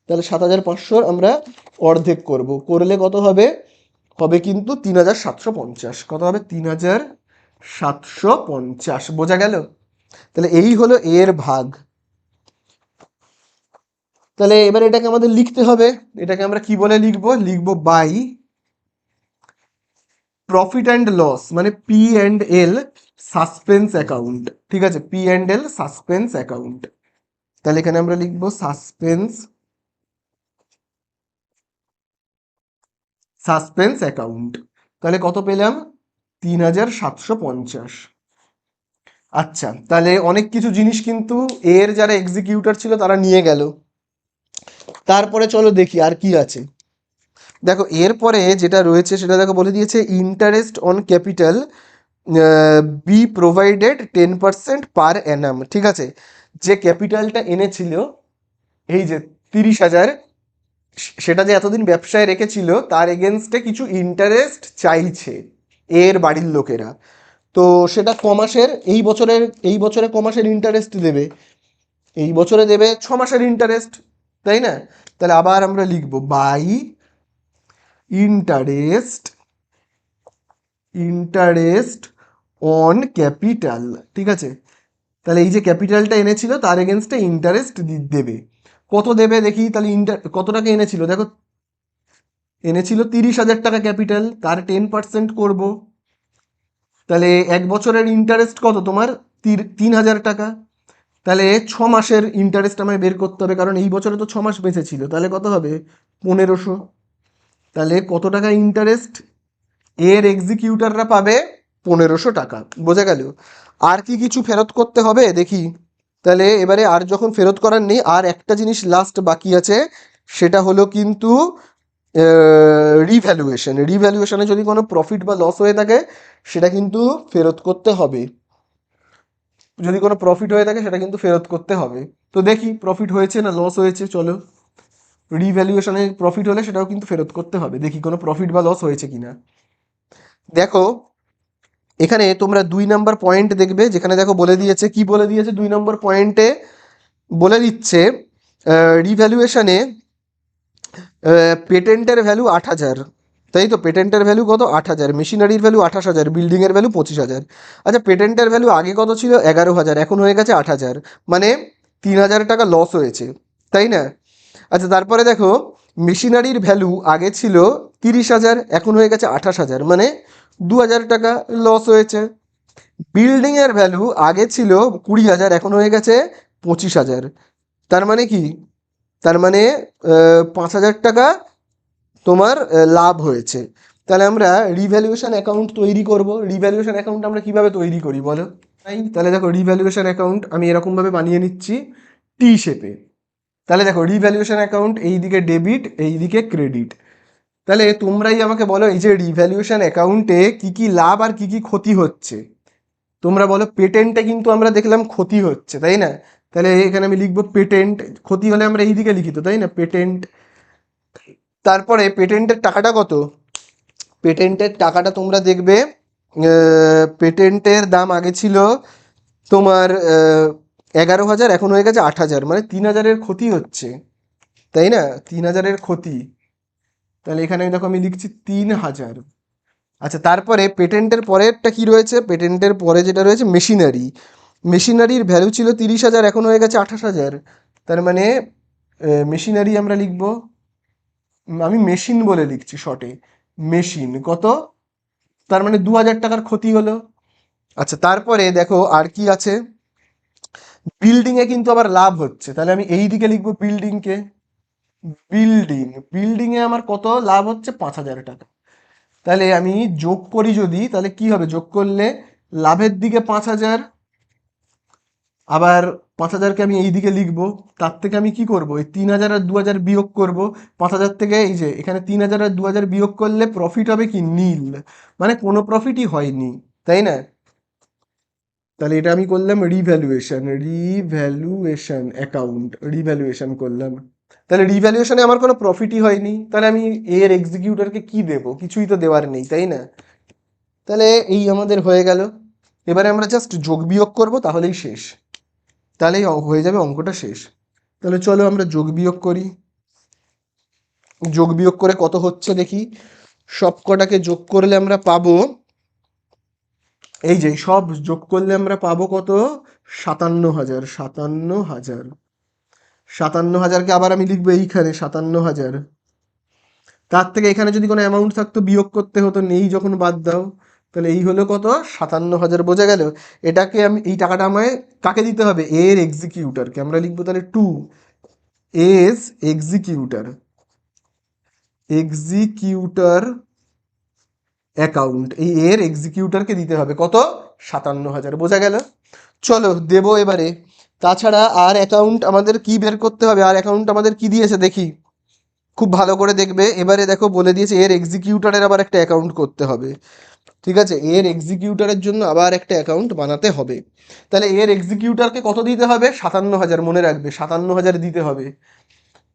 তাহলে 7,500 আমরা অর্ধেক করব, করলে কত হবে, হবে কিন্তু 3,750, কত হবে 3,750, বোঝা গেল? তাহলে এই হলো এর ভাগ। তাহলে এবার এটাকে আমাদের লিখতে হবে, এটাকে আমরা কি বলে লিখবো, লিখবো বাই প্রফিট অ্যান্ড লস, মানে P&L সাসপেন্স অ্যাকাউন্ট। ঠিক আছে, P&L সাসপেন্স অ্যাকাউন্ট, তাহলে এখানে আমরা লিখবো সাসপেন্স অ্যাকাউন্ট। তাহলে কত পেলাম, 3,750। আচ্ছা, তাহলে অনেক কিছু জিনিস কিন্তু এর যারা এক্সিকিউটর ছিল তারা নিয়ে গেল। তারপরে চলো দেখি আর কি আছে। দেখো এরপরে যেটা রয়েছে সেটা দেখো বলে দিয়েছে interest on capital be provided 10% পার অ্যানাম। ঠিক আছে, যে ক্যাপিটালটা এনেছিল এই যে 30,000, সেটা যে এতদিন ব্যবসায় রেখেছিল তার এগেনস্টে কিছু ইন্টারেস্ট চাইছে এর বাড়ির লোকেরা। তো সেটা কমাসের, এই বছরে কমাসের ইন্টারেস্ট দেবে, এই বছরে দেবে 6 মাসের ইন্টারেস্ট, তাই না? তাহলে আবার আমরা লিখব by interest, interest on capital. ঠিক আছে, তাহলে এই যে ক্যাপিটালটা এনেছিল তার এগেনস্টে ইন্টারেস্ট দেবে। কত দেবে দেখি, তাহলে কত টাকা এনেছিল দেখো, এনেছিল 30,000 টাকা ক্যাপিটাল, তার 10% করব। তাহলে 1 বছরের ইন্টারেস্ট কত তোমার, 3,000 টাকা। তাহলে 6 মাসের ইন্টারেস্ট আমায় বের করতে হবে, কারণ এই বছরে তো 6 মাস বেঁচে ছিল। তাহলে কত হবে, 1,500। তাহলে কত টাকা ইন্টারেস্ট এর এক্সিকিউটররা পাবে, 1,500 টাকা। বোঝা গেল? আর কি কিছু ফেরত করতে হবে দেখি। তাহলে এবারে আর যখন ফেরত করার নেই, আর একটা জিনিস লাস্ট বাকি আছে, সেটা হলো কিন্তু রিভ্যালুয়েশন। রিভ্যালুয়েশনে যদি কোনো প্রফিট বা লস হয়ে থাকে সেটা কিন্তু ফেরত করতে হবে। যদি কোনো প্রফিট হয়ে থাকে সেটা কিন্তু ফেরত করতে হবে। তো দেখি প্রফিট হয়েছে না লস হয়েছে, চলো। রিভ্যালুয়েশনে প্রফিট হলে সেটাও কিন্তু ফেরত করতে হবে, দেখি কোনো প্রফিট বা লস হয়েছে কিনা। দেখো এখানে তোমরা 2 নম্বর পয়েন্ট দেখবে, যেখানে দেখো বলে দিয়েছে, কি বলে দিয়েছে 2 নম্বর পয়েন্টে, বলে দিচ্ছে রিভ্যালুয়েশনে পেটেন্টের ভ্যালু 8,000, তাই তো? পেটেন্টের ভ্যালু কত, 8,000, মেশিনারির ভ্যালু 28,000, বিল্ডিংয়ের ভ্যালু 25,000। আচ্ছা, পেটেন্টের ভ্যালু আগে কত ছিল, 11,000, এখন হয়ে গেছে 8,000, মানে 3,000 টাকা লস হয়েছে, তাই না? আচ্ছা, তারপরে দেখো মেশিনারির ভ্যালু আগে ছিল 30,000, এখন হয়ে গেছে 28,000, মানে 2,000 টাকা লস হয়েছে। বিল্ডিংয়ের ভ্যালু আগে ছিল 20,000, এখন হয়ে গেছে 25,000, তার মানে কি, তার মানে 5,000 টাকা তোমার লাভ হয়েছে। তাহলে আমরা রিভ্যালুয়েশন অ্যাকাউন্ট তৈরি করব। রিভ্যালুয়েশন অ্যাকাউন্ট আমরা কিভাবে তৈরি করি বলো? তাই, তাহলে দেখো রিভ্যালুয়েশন অ্যাকাউন্ট আমি এরকমভাবে বানিয়ে নিচ্ছি টি শেপে। তাহলে দেখো রিভ্যালুয়েশন অ্যাকাউন্ট এইদিকে ডেবিট, এইদিকে ক্রেডিট। তাহলে তোমরাই আমাকে বলো, এই যে রিভ্যালুয়েশন অ্যাকাউন্টে কি কি লাভ আর কি কি ক্ষতি হচ্ছে তোমরা বলো। পেটেন্টে কিন্তু আমরা দেখলাম ক্ষতি হচ্ছে, তাই না? তাহলে এখানে আমি লিখবো পেটেন্ট, ক্ষতি হলে আমরা এইদিকে লিখি তো, তাই না, পেটেন্ট। তারপরে পেটেন্টের টাকাটা কত, পেটেন্টের টাকাটা তোমরা দেখবে পেটেন্টের দাম আগে ছিল তোমার 11,000, এখন হয়ে গেছে 8,000, মানে 3,000-এর ক্ষতি হচ্ছে, তাই না? 3,000-এর ক্ষতি। তাহলে এখানে দেখো আমি লিখছি 3,000। আচ্ছা, তারপরে পেটেন্টের পরেরটা কি রয়েছে, পেটেন্টের পরে যেটা রয়েছে মেশিনারি। মেশিনারির ভ্যালু ছিল 30,000, এখন হয়ে গেছে 28,000, তার মানে মেশিনারি আমরা লিখব, আমি মেশিন বলে লিখছি শর্টে, মেশিন কত, তার মানে 2,000 টাকার ক্ষতি হলো। আচ্ছা, তারপরে দেখো আর কি আছে, বিল্ডিংয়ে কিন্তু আবার লাভ হচ্ছে, তাহলে আমি এই দিকে লিখবো বিল্ডিংকে, বিল্ডিং, বিল্ডিংয়ে আমার কত লাভ হচ্ছে, 5,000 টাকা। তাহলে আমি যোগ করি যদি, তাহলে কি হবে, যোগ করলে লাভের দিকে 5,000, আবার 5,000কে আমি এই দিকে লিখবো, তার থেকে আমি কি করব, এই 3,000 আর 2,000 বিয়োগ করব। 5,000 থেকে এই যে এখানে 3,000 আর 2,000 বিয়োগ করলে প্রফিট হবে কি, নীল, মানে কোনো প্রফিটই হয়নি, তাই না? তাহলে এটা আমি করলাম রিভ্যালুয়েশন, রিভ্যালুয়েশন অ্যাকাউন্ট, রিভ্যালুয়েশন করলাম। তাহলে রিভ্যালুয়েশনে আমার কোনো প্রফিটই হয়নি, তাহলে আমি এর এক্সিকিউটরকে কি দেব, কিছুই তো দেওয়ার নেই, তাই না? তাহলে এই আমাদের হয়ে গেল। এবারে আমরা জাস্ট যোগ বিয়োগ করব, তাহলেই শেষ, তাহলেই হয়ে যাবে, অঙ্কটা শেষ। তাহলে চলো আমরা যোগ বিয়োগ করি। যোগ বিয়োগ করে কত হচ্ছে দেখি, সব কটাকে যোগ করলে আমরা পাবো, এই যে সব যোগ করলে আমরা পাবো কত, 57,000, 57,000। 57,000কে আবার আমি লিখবো এইখানে 57,000, তার থেকে এখানে যদি কোনো অ্যামাউন্ট থাকতো বিয়োগ করতে হতো, নেই যখন বাদ দাও। তাহলে এই হলো কত, 57,000। বোঝা গেল? এটাকে আমি, এই টাকাটা আমায় কাকে দিতে হবে, এর এক্সিকিউটরকে। আমরা লিখবো তাহলে to S executor, executor account, এই এর এক্সিকিউটরকে দিতে হবে কত, 57,000। বোঝা গেল? চলো দেবো এবারে। তাছাড়া আর অ্যাকাউন্ট আমাদের কি বের করতে হবে, আর অ্যাকাউন্ট আমাদের কি দিয়েছে দেখি, খুব ভালো করে দেখবে। এবারে দেখো বলে দিয়েছে এর এক্সিকিউটরের আবার একটা অ্যাকাউন্ট করতে হবে। ঠিক আছে, এর এক্সিকিউটরের জন্য আবার একটা অ্যাকাউন্ট বানাতে হবে। তাহলে এর এক্সিকিউটরকে কত দিতে হবে? 57,000, মনে রাখবে 57,000 দিতে হবে।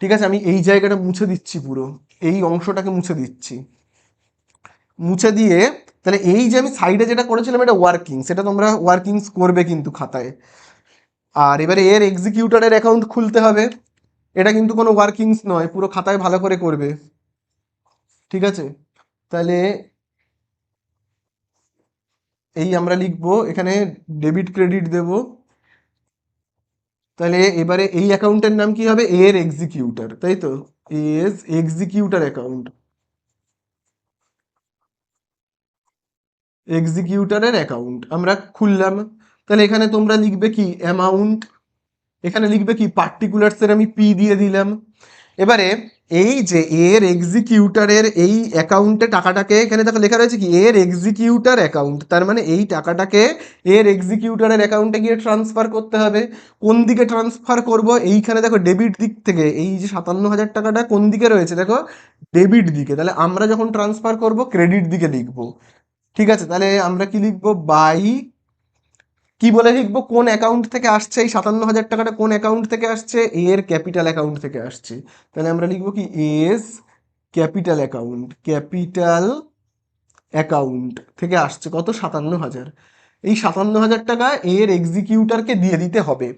ঠিক আছে, আমি এই জায়গাটা মুছে দিচ্ছি, পুরো এই অংশটাকে মুছে দিচ্ছি। মুছে দিয়ে তাহলে এই যে আমি সাইডে যেটা করেছিলাম এটা ওয়ার্কিং, সেটা তোমরা ওয়ার্কিংস করবে কিন্তু খাতায়। আর এবারে এর এক্সিকিউটরের অ্যাকাউন্ট খুলতে হবে, এটা কিন্তু কোনো ওয়ার্কিংস নয়, পুরো খাতায় ভালো করে করবে। ঠিক আছে, তাহলে এই আমরা লিখবো এখানে ডেবিট ক্রেডিট দেব। তাহলে এবারে এই অ্যাকাউন্টের নাম কি হবে? এর এক্সিকিউটর, তাই তো, এস এক্সিকিউটর অ্যাকাউন্ট, এক্সিকিউটরের অ্যাকাউন্ট আমরা খুললাম। তাহলে এখানে তোমরা লিখবে কি অ্যামাউন্ট, এখানে লিখবে কি পার্টিকুলার্সের আমি পি দিয়ে দিলাম। এবারে এই যে এর এক্সিকিউটরের এই অ্যাকাউন্টে টাকাটাকে, এখানে দেখো লেখা রয়েছে কি এর এক্সিকিউটর অ্যাকাউন্ট, তার মানে এই টাকাটাকে এর এক্সিকিউটরের অ্যাকাউন্টে গিয়ে ট্রান্সফার করতে হবে। কোন দিকে ট্রান্সফার করব? এইখানে দেখো ডেবিট দিক থেকে, এই যে 57,000 টাকাটা কোন দিকে রয়েছে দেখো, ডেবিট দিকে। তাহলে আমরা যখন ট্রান্সফার করব ক্রেডিট দিকে লিখবো। ঠিক আছে, তাহলে আমরা কি লিখবো? বাই, কি বলে লিখবো, কোন অ্যাকাউন্ট থেকে আসছে এই 57,000 টাকাটা, কোন অ্যাকাউন্ট থেকে আসছে? এর ক্যাপিটাল অ্যাকাউন্ট থেকে আসছে। তাহলে আমরা লিখবো কি S capital account, capital account থেকে আসছে কত? 57,000। এই 57,000 টাকা এর এক্সিকিউটরকে দিয়ে দিতে হবে।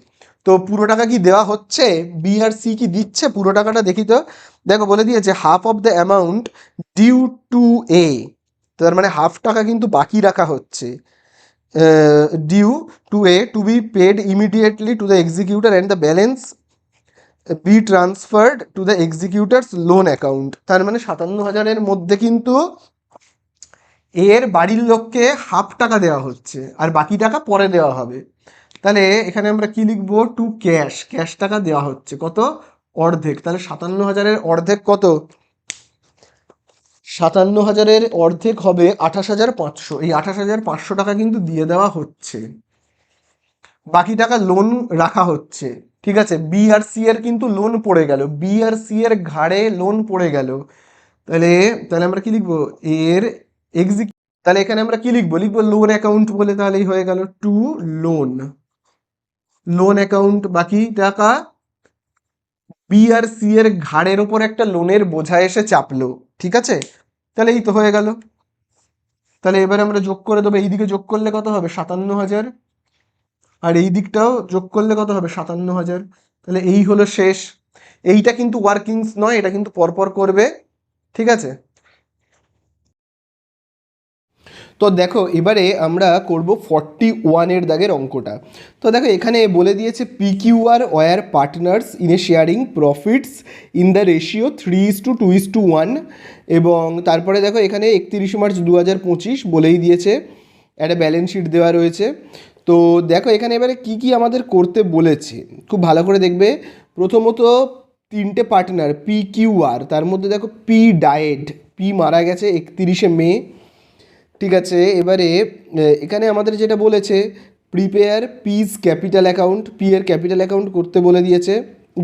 তো পুরো টাকা কি দেওয়া হচ্ছে? বি আর সি কি দিচ্ছে পুরো টাকাটা? দেখি তো। দেখো বলে দিয়েছে half of the amount due to A, তার মানে হাফ টাকা কিন্তু বাকি রাখা হচ্ছে, due to A to be paid immediately to the executor and the balance be transferred to the executor's loan account. তার মানে 57,000-এর মধ্যে কিন্তু এর বাড়ির লোককে হাফ টাকা দেওয়া হচ্ছে, আর বাকি টাকা পরে দেওয়া হবে। তাহলে এখানে আমরা কি লিখবো? টু ক্যাশ, ক্যাশ টাকা দেওয়া হচ্ছে কত? অর্ধেক। তাহলে 57,000-এর অর্ধেক কত? 57,000-এর অর্ধেক হবে 28,500। এই 28,500 টাকা কিন্তু দিয়ে দেওয়া হচ্ছে, বাকি টাকা লোন রাখা হচ্ছে। ঠিক আছে, বি আর সি এর কিন্তু লোন পড়ে গেল, বি আর সি এর ঘাড়ে লোন পড়ে গেল। তাহলে তাহলে আমরা কি লিখবো? এর এক্সিক, তাহলে এখানে আমরা কি লিখবো? লিখবো লোন অ্যাকাউন্ট বলে, তাহলেই হয়ে গেল টু লোন, লোন অ্যাকাউন্ট। বাকি টাকা বি আর সি এর ঘাড়ের ওপর একটা লোনের বোঝা এসে চাপলো। ঠিক আছে, তাহলে এই তো হয়ে গেল। তাহলে এবার আমরা যোগ করে দেবো, এইদিকে যোগ করলে কত হবে? 57,000, আর এই দিকটাও যোগ করলে কত হবে? 57,000। তাহলে এই হলো শেষ। এইটা কিন্তু ওয়ার্কিংস নয়, এটা কিন্তু পরপর করবে। ঠিক আছে, তো দেখো এবারে আমরা করব 41-এর দাগের অঙ্কটা। তো দেখো এখানে বলে দিয়েছে PQR were partners in a sharing profits in the ratio 3:2:1, এবং তারপরে দেখো এখানে 31 মার্চ 2025 বলেই দিয়েছে, একটা ব্যালেন্স শিট দেওয়া রয়েছে। তো দেখো এখানে এবারে কি কি আমাদের করতে বলেছে, খুব ভালো করে দেখবে। প্রথমত তিনটে পার্টনার পি কিউ আর, তার মধ্যে দেখো পি ডায়েড, পি মারা গেছে 31শে মে। ঠিক আছে, এবারে এখানে আমাদের যেটা বলেছে prepare piece capital account, P এর ক্যাপিটাল অ্যাকাউন্ট করতে বলে দিয়েছে,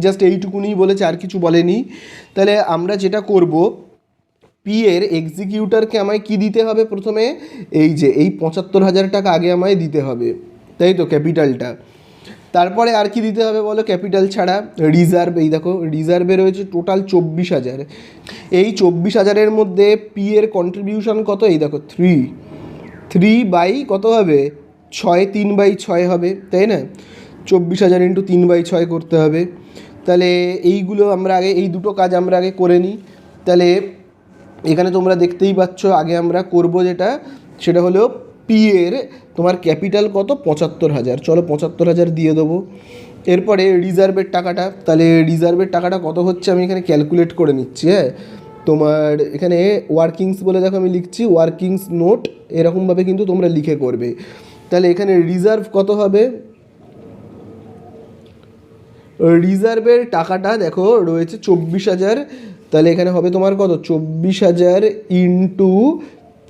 জাস্ট এইটুকুনিই বলেছে, আর কিছু বলেনি। তাহলে আমরা যেটা করব, পি এর এক্সিকিউটরকে আমায় কি দিতে হবে? প্রথমে এই যে এই 75,000 টাকা আগে আমায় দিতে হবে, তাই তো, ক্যাপিটালটা। তারপরে আর কি দিতে হবে বলো? ক্যাপিটাল ছাড়া রিজার্ভ, এই দেখো রিজার্ভে রয়েছে টোটাল 24,000। এই 24,000-এর মধ্যে পি এর কন্ট্রিবিউশন কত? এই দেখো 3 বাই কত হবে? 6, 3/6 হবে, তাই না? 24,000 ইন্টু 3/6 করতে হবে। তাহলে এইগুলো আমরা আগে, এই দুটো কাজ আমরা আগে করে নিই। তাহলে এখানে তোমরা দেখতেই পাচ্ছ, আগে আমরা করব যেটা, সেটা হলো পি এর তোমার ক্যাপিটাল কত? 75,000। চলো 75,000 দিয়ে দেবো। এরপরে রিজার্ভের টাকাটা, তাহলে রিজার্ভের টাকাটা কত হচ্ছে আমি এখানে ক্যালকুলেট করে নিচ্ছি। হ্যাঁ, তোমার এখানে ওয়ার্কিংস বলে দেখো আমি লিখছি ওয়ার্কিংস নোট, এরকমভাবে কিন্তু তোমরা লিখে করবে। তাহলে এখানে রিজার্ভ কত হবে? রিজার্ভের টাকাটা দেখো রয়েছে 24,000। তাহলে এখানে হবে তোমার কত? 24,000 ইন্টু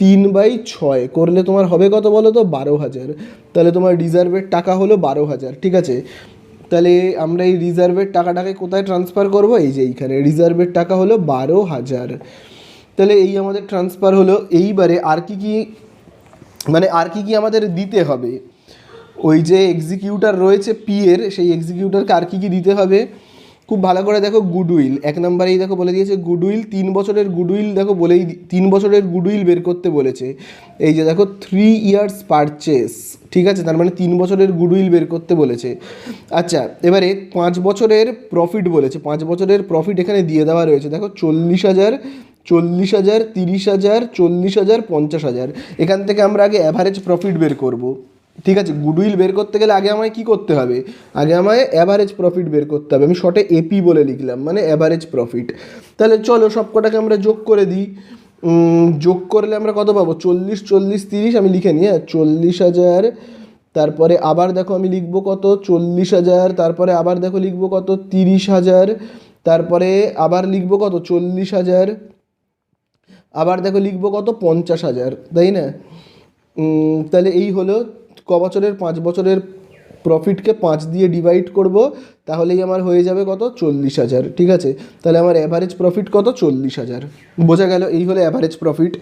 3/6 করলে তোমার হবে কত বলো তো 12,000। তাহলে তোমার রিজার্ভের টাকা হলো 12,000, ঠিক আছে। তাহলে আমরা এই রিজার্ভের টাকাটাকে কোথায় ট্রান্সফার করব, এই যে এইখানে রিজার্ভের টাকা হলো 12,000। তাহলে এই আমাদের ট্রান্সফার হলো। এইবারে আর কি কি মানে আর কি কি আমাদের দিতে হবে, ওই যে এক্সিকিউটার রয়েছে পি এর, সেই এক্সিকিউটারকে আর কি কি দিতে হবে খুব ভালো করে দেখো। গুডউইল 1 নম্বরেই দেখো বলে দিয়েছে গুডউইল, 3 বছরের গুডউইল দেখো বলেই 3 বছরের গুডউইল বের করতে বলেছে। এই যে দেখো 3 ইয়ার্স পারচেস, ঠিক আছে, তার মানে 3 বছরের গুডউইল বের করতে বলেছে। আচ্ছা এবারে 5 বছরের প্রফিট বলেছে, 5 বছরের প্রফিট এখানে দিয়ে দেওয়া রয়েছে দেখো 40,000, 40,000, 30,000, 40,000, 50,000। এখান থেকে আমরা আগে অ্যাভারেজ প্রফিট বের করব, ঠিক আছে। গুডউইল বের করতে গেলে আগে আমায় কি করতে হবে, আগে আমায় অ্যাভারেজ প্রফিট বের করতে হবে। আমি শর্টে এপি বলে লিখলাম, মানে অ্যাভারেজ প্রফিট। তাহলে চলো সব কটাকে আমরা যোগ করে দিই। যোগ করলে আমরা কত পাবো, 40, 40, 30 আমি লিখে নিই, 40,000, তারপরে আবার দেখো আমি লিখবো কত 40,000, তারপরে আবার দেখো লিখবো কত 30,000, তারপরে আবার লিখবো কত 40,000, আবার দেখো লিখবো কত 50,000, তাই না। তাহলে এই হলো ক বছরের, 5 বছরের প্রফিটকে 5 দিয়ে ডিভাইড করব, তাহলেই আমার হয়ে যাবে কত 40,000, ঠিক আছে। তাহলে আমার অ্যাভারেজ প্রফিট কত 40,000, বোঝা গেল। এই হলো অ্যাভারেজ প্রফিট।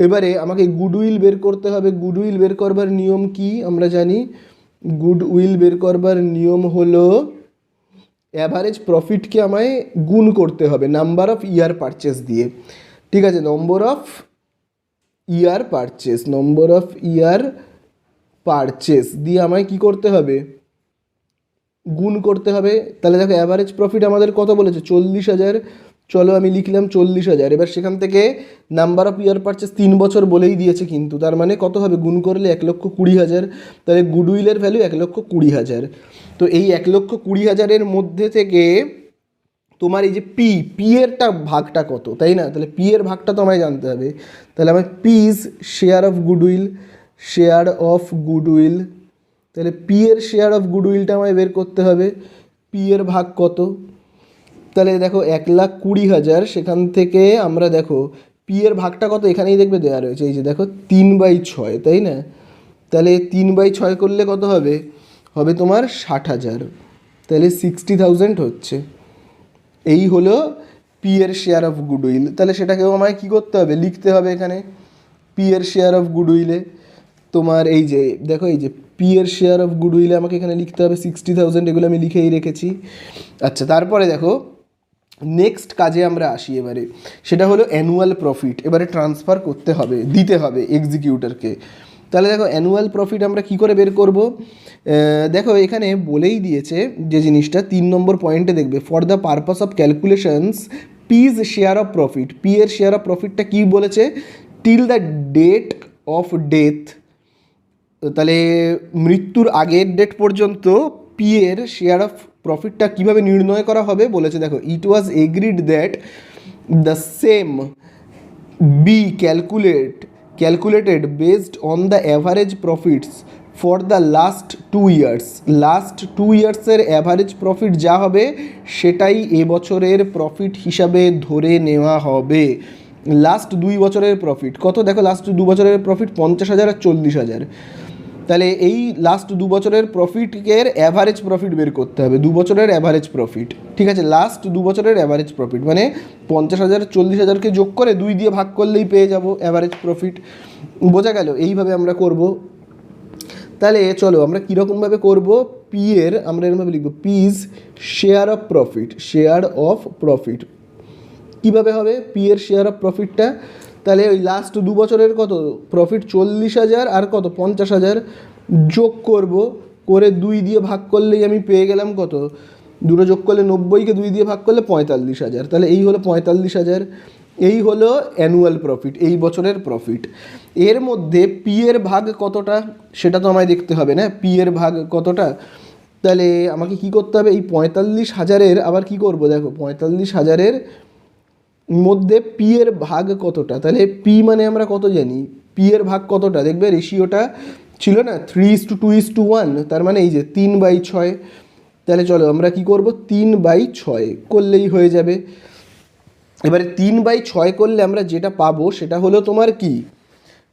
এবারে আমাকে গুডউইল বের করতে হবে। গুডউইল বের করবার নিয়ম কি আমরা জানি, গুডউইল বের করবার নিয়ম হলো অ্যাভারেজ প্রফিটকে আমায় গুণ করতে হবে নাম্বার অফ ইয়ার পারচেস দিয়ে, ঠিক আছে। Number of year purchase, number of year purchase দিয়ে আমায় কি করতে হবে, গুণ করতে হবে। তাহলে দেখো অ্যাভারেজ প্রফিট আমাদের কত বলেছে 40,000, চলো আমি লিখলাম 40,000। এবার সেখান থেকে নাম্বার অফ ইয়ার পারচেস 3 বছর বলেই দিয়েছে কিন্তু, তার মানে কত হবে গুণ করলে 1,20,000। তাহলে গুডউইলের ভ্যালু 1,20,000। তো এই 1,20,000-এর মধ্যে থেকে তোমার এই যে পি এরটা ভাগটা কত, তাই না। তাহলে পি এর ভাগটা তো আমায় জানতে হবে। তাহলে আমার peas share of goodwill, share of goodwill, তাহলে পি এর শেয়ার অফ গুডউইলটা আমায় বের করতে হবে। পি এর ভাগ কত, তাহলে দেখো 1,20,000, সেখান থেকে আমরা দেখো পি এর ভাগটা কত এখানেই দেখবে দেওয়া রয়েছে, এই যে দেখো 3/6, তাই না। তাহলে 3/6 করলে কত হবে, হবে তোমার 60,000, তাহলে 60,000 হচ্ছে। এই হলো পি এর শেয়ার অফ গুডউইল। তাহলে সেটাকেও আমায় কী করতে হবে, লিখতে হবে এখানে। পি এর শেয়ার অফ গুডউইলে তোমার এই যে দেখো, এই যে পি এর শেয়ার অফ গুডউইলে আমাকে এখানে লিখতে হবে 60,000, এগুলো আমি লিখেই রেখেছি। আচ্ছা তারপরে দেখো নেক্সট কাজে আমরা আসি এবারে, সেটা হলো অ্যানুয়াল প্রফিট। এবারে ট্রান্সফার করতে হবে, দিতে হবে এক্সিকিউটরকে। তাহলে দেখো অ্যানুয়াল প্রফিট আমরা কি করে বের করব, দেখো এখানে বলেই দিয়েছে যে জিনিসটা 3 নম্বর পয়েন্টে দেখবে, for the purpose of calculations P's share of profit. P এর শেয়ার অফ প্রফিটটা কী বলেছে, till the date of death, তাহলে মৃত্যুর আগের ডেট পর্যন্ত পি এর শেয়ার অফ প্রফিটটা কীভাবে নির্ণয় করা হবে বলেছে। দেখো it was agreed that the same be calculated based on the average profits for the last 2 years. Last 2 ইয়ার্সের অ্যাভারেজ প্রফিট যা হবে সেটাই এবছরের প্রফিট হিসাবে ধরে নেওয়া হবে। লাস্ট 2 বছরের প্রফিট কত, দেখো লাস্ট 2 বছরের প্রফিট 50,000 আর 40,000। তাহলে এই লাস্ট 2 বছরের প্রফিটের অ্যাভারেজ প্রফিট বের করতে হবে, 2 বছরের অ্যাভারেজ প্রফিট, ঠিক আছে। লাস্ট 2 বছরের অ্যাভারেজ প্রফিট মানে 50,000, 40,000কে যোগ করে 2 দিয়ে ভাগ করলেই পেয়ে যাব অ্যাভারেজ প্রফিট, বোঝা গেল। এইভাবে আমরা করব। তাহলে চলো আমরা কীরকমভাবে করব, পি এর আমরা এরকমভাবে লিখব peas share of profit, share of profit কীভাবে হবে পি এর শেয়ার অফ প্রফিটটা। তাহলে ওই লাস্ট 2 বছরের কত প্রফিট 40,000 আর কত 50,000 যোগ করব, করে 2 দিয়ে ভাগ করলেই আমি পেয়ে গেলাম কত, দুটো যোগ করলে 90কে 2 দিয়ে ভাগ করলে 45,000। তাহলে এই হলো 45,000। এই হলো অ্যানুয়াল প্রফিট, এই বছরের প্রফিট। এর মধ্যে পি এর ভাগ কতটা সেটা তো আমায় দেখতে হবে না, পি এর ভাগ কতটা। তাহলে আমাকে কি করতে হবে, এই 45,000-এর আবার কি করব, দেখো 45,000-এর মধ্যে পি এর ভাগ কতটা। তাহলে পি মানে আমরা কত জানি, পি এর ভাগ কতটা দেখবে, রেশিওটা ছিল না 3:2:1, তার মানে এই যে 3/6। তাহলে চলো আমরা কি করব 3/6 করলেই হয়ে যাবে। এবারে 3/6 করলে আমরা যেটা পাবো সেটা হলো তোমার কি,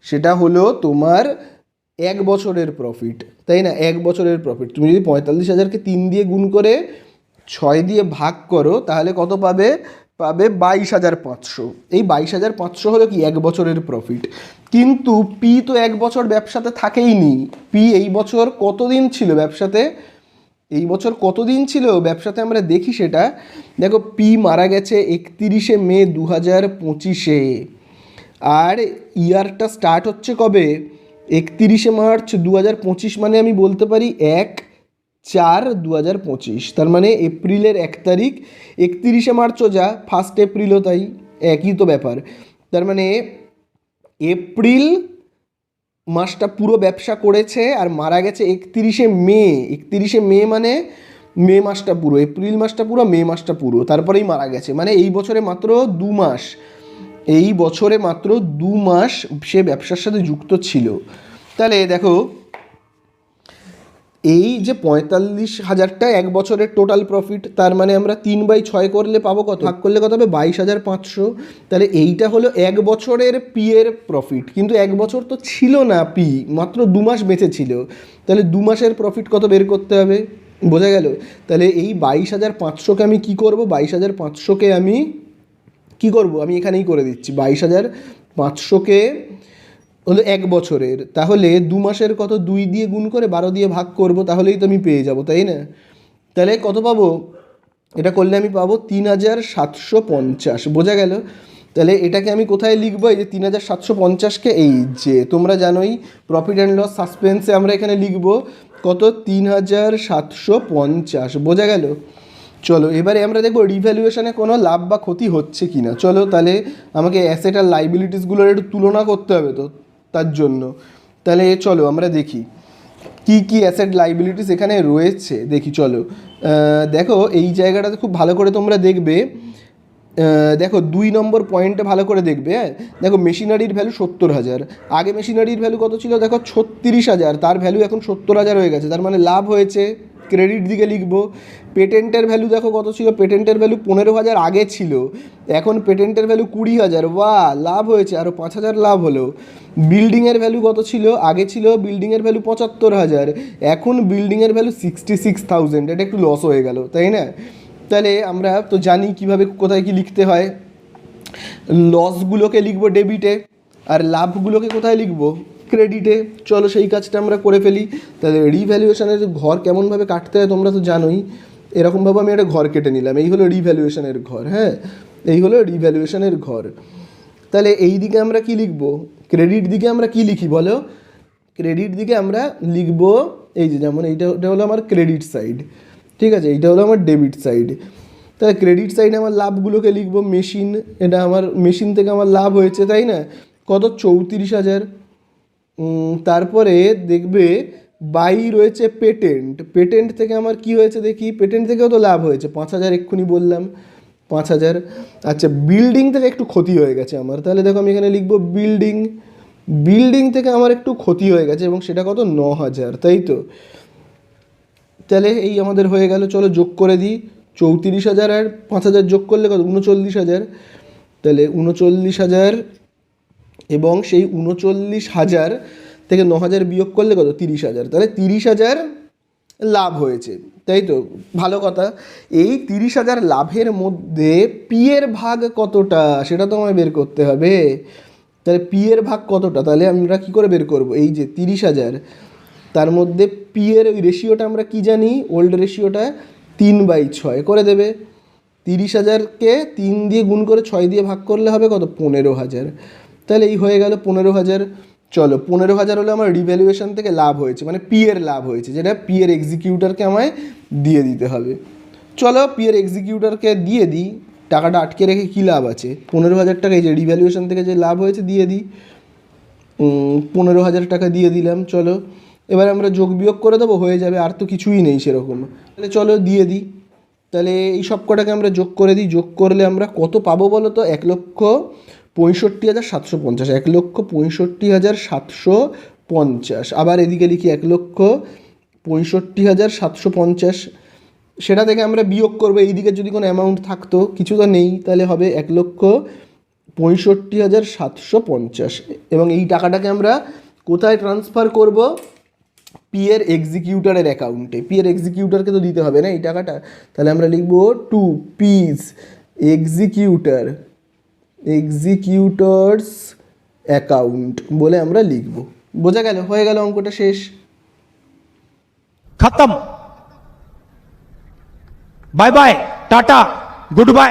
সেটা হলো তোমার 1 বছরের প্রফিট, তাই না? 1 বছরের প্রফিট তুমি যদি 45,000কে 3 দিয়ে গুণ করে 6 দিয়ে ভাগ করো তাহলে কত পাবে? পাবে 22,500। এই 22,500 হলো কি 1 বছরের প্রফিট। কিন্তু পি তো 1 বছর ব্যবসাতে থাকেইনি। পি এই বছর কতদিন ছিল ব্যবসাতে? এই বছর কতদিন ছিল ব্যবসাতে আমরা দেখি সেটা। দেখো, পি মারা গেছে 31শে মে 2025-এ। আর ইয়ারটা স্টার্ট হচ্ছে কবে? 31শে মার্চ 2025, মানে আমি বলতে পারি 1/4/2025। তার মানে এপ্রিলের 1 তারিখ, 31শে মার্চও যা, 1 এপ্রিলও তাই, একই তো ব্যাপার। তার মানে এপ্রিল মাসটা পুরো ব্যবসা করেছে আর মারা গেছে 31শে মে। 31শে মে মানে মে মাসটা পুরো, এপ্রিল মাসটা পুরো, মে মাসটা পুরো, তারপরেই মারা গেছে। মানে এই বছরে মাত্র 2 মাস, এই বছরে মাত্র 2 মাস সে ব্যবসার সাথে যুক্ত ছিল। তাহলে দেখো, এই যে 45,000টা 1 বছরের টোটাল প্রফিট, তার মানে আমরা 3/6 করলে পাবো কত? ভাগ করলে কত হবে? 22,500। তাহলে এইটা হলো 1 বছরের পি এর প্রফিট। কিন্তু 1 বছর তো ছিল না পি, মাত্র 2 মাস বেঁচে ছিল। তাহলে 2 মাসের প্রফিট কত বের করতে হবে? বোঝা গেল? তাহলে এই 22,500কে আমি কি করব? 22,500কে আমি কি করব? আমি এখানেই করে দিচ্ছি। 22,500কে হলো 1 বছরের, তাহলে 2 মাসের কত? 2 দিয়ে গুণ করে 12 দিয়ে ভাগ করব, তাহলেই তো আমি পেয়ে যাব, তাই না? তাহলে কত পাবো? এটা করলে আমি পাবো 3,750। বোঝা গেল? তাহলে এটাকে আমি কোথায় লিখবো? এই যে 3,750কে, এই যে তোমরা জানোই প্রফিট অ্যান্ড লস সাসপেন্সে আমরা এখানে লিখবো কত? 3,750। বোঝা গেল? চলো এবারে আমরা দেখবো রিভ্যালুয়েশনে কোনো লাভ বা ক্ষতি হচ্ছে কি না। চলো তাহলে আমাকে অ্যাসেট আর লাইবিলিটিসগুলোর একটু তুলনা করতে হবে তো তার জন্য। তাহলে চলো আমরা দেখি কি কি অ্যাসেট লাইবিলিটিস এখানে রয়েছে, দেখি চলো। দেখো এই জায়গাটাতে খুব ভালো করে তোমরা দেখবে। দেখো 2 নম্বর পয়েন্টে ভালো করে দেখবে। হ্যাঁ, দেখো মেশিনারির ভ্যালু 70,000। আগে মেশিনারির ভ্যালু কত ছিল? দেখো 36,000, তার ভ্যালু এখন 70,000 হয়ে গেছে, তার মানে লাভ হয়েছে। ক্রেডিট দিকে লিখবো। পেটেন্টের ভ্যালু দেখো কত ছিল? পেটেন্টের ভ্যালু 15,000 আগে ছিল, এখন পেটেন্টের ভ্যালু 20,000। বাহ, লাভ হয়েছে, আরও 5,000 লাভ হলো। বিল্ডিংয়ের ভ্যালু কত ছিল? আগে ছিল বিল্ডিংয়ের ভ্যালু 75,000, এখন বিল্ডিংয়ের ভ্যালু 66,000। এটা একটু লস হয়ে গেল, তাই না? তাহলে আমরা তো জানি কিভাবে কোথায় কি লিখতে হয়। লসগুলোকে লিখবো ডেবিটে, আর লাভগুলোকে কোথায় লিখবো? ক্রেডিটে। চলো সেই কাজটা আমরা করে ফেলি। তাহলে রিভ্যালুয়েশনের ঘর কেমনভাবে কাটতে হয় তোমরা তো জানোই। এরকমভাবে আমি একটা ঘর কেটে নিলাম, এই হলো রিভ্যালুয়েশনের ঘর। হ্যাঁ, এই হলো রিভ্যালুয়েশনের ঘর। তাহলে এই দিকে আমরা কি লিখবো? ক্রেডিট দিকে আমরা কি লিখি বলো? ক্রেডিট দিকে আমরা লিখবো এই যে, যেমন এটা হলো আমার ক্রেডিট সাইড, ঠিক আছে? এইটা হলো আমার ডেবিট সাইড। তাহলে ক্রেডিট সাইডে আমার লাভগুলোকে লিখবো। মেশিন, এটা আমার মেশিন থেকে আমার লাভ হয়েছে, তাই না? কত? 34,000। তারপরে দেখবে বাই রয়েছে পেটেন্ট। পেটেন্ট থেকে আমার কি হয়েছে দেখি? পেটেন্ট থেকেও তো লাভ হয়েছে, 5,000 এক্ষুনি বললাম, 5,000। আচ্ছা, বিল্ডিং থেকে একটু ক্ষতি হয়ে গেছে আমার, তাহলে দেখো আমি এখানে লিখবো বিল্ডিং। বিল্ডিং থেকে আমার একটু ক্ষতি হয়ে গেছে এবং সেটা কত? 9,000, তাই তো? তাহলে এই আমাদের হয়ে গেল। চলো যোগ করে দিই। 34,000 আর 5,000 যোগ করলে কত? 39,000। তাহলে 39,000 এবং সেই 39,000 থেকে 9,000 বিয়োগ করলে কত? 30,000। তাহলে 30,000 লাভ হয়েছে, তাই তো? ভালো কথা। এই 30,000 লাভের মধ্যে পি এর ভাগ কতটা সেটা তো আমায় বের করতে হবে। তাহলে পি এর ভাগ কতটা? তাহলে আমরা কী করে বের করব? এই যে 30,000, তার মধ্যে পি এর ওই রেশিওটা আমরা কি জানি? ওল্ড রেশিওটা 3/6 করে দেবে। 30,000কে 3 দিয়ে গুণ করে 6 দিয়ে ভাগ করলে হবে কত? 15,000। তাহলে এই হয়ে গেল 15,000। চলো 15,000 হলো আমার রিভ্যালুয়েশন থেকে লাভ হয়েছে, মানে পি এর লাভ হয়েছে, যেটা পি এর এক্সিকিউটরকে আমায় দিয়ে দিতে হবে। চলো পি এর এক্সিকিউটরকে দিয়ে দিই। টাকাটা আটকে রেখে কী লাভ আছে? 15,000 টাকা এই যে রিভ্যালুয়েশন থেকে যে লাভ হয়েছে দিয়ে দিই। 15,000 টাকা দিয়ে দিলাম। চলো এবার আমরা যোগ বিয়োগ করে দেবো, হয়ে যাবে, আর তো কিছুই নেই সেরকম। তাহলে চলো দিয়ে দিই। তাহলে এই সব কটাকে আমরা যোগ করে দিই। যোগ করলে আমরা কত পাবো বলো তো? 1,65,750। 1,65,750। আবার এদিকে লিখি 1,65,750। সেটা থেকে আমরা বিয়োগ করবো। এই দিকে যদি কোনো অ্যামাউন্ট থাকতো, কিছু তো নেই, তাহলে হবে 65,750, এবং এই টাকাটাকে আমরা কোথায় ট্রান্সফার করব? পি এর এক্সিকিউটরের অ্যাকাউন্টে। পি এর এক্সিকিউটরকে তো দিতে হবে না এই টাকাটা, তাহলে আমরা লিখব টু পিস এক্সিকিউটরস অ্যাকাউন্ট বলে আমরা লিখব। বোঝা গেল? হয়ে গেল, অঙ্কটা শেষ। खत्म। Bye bye, ta-ta, good bye.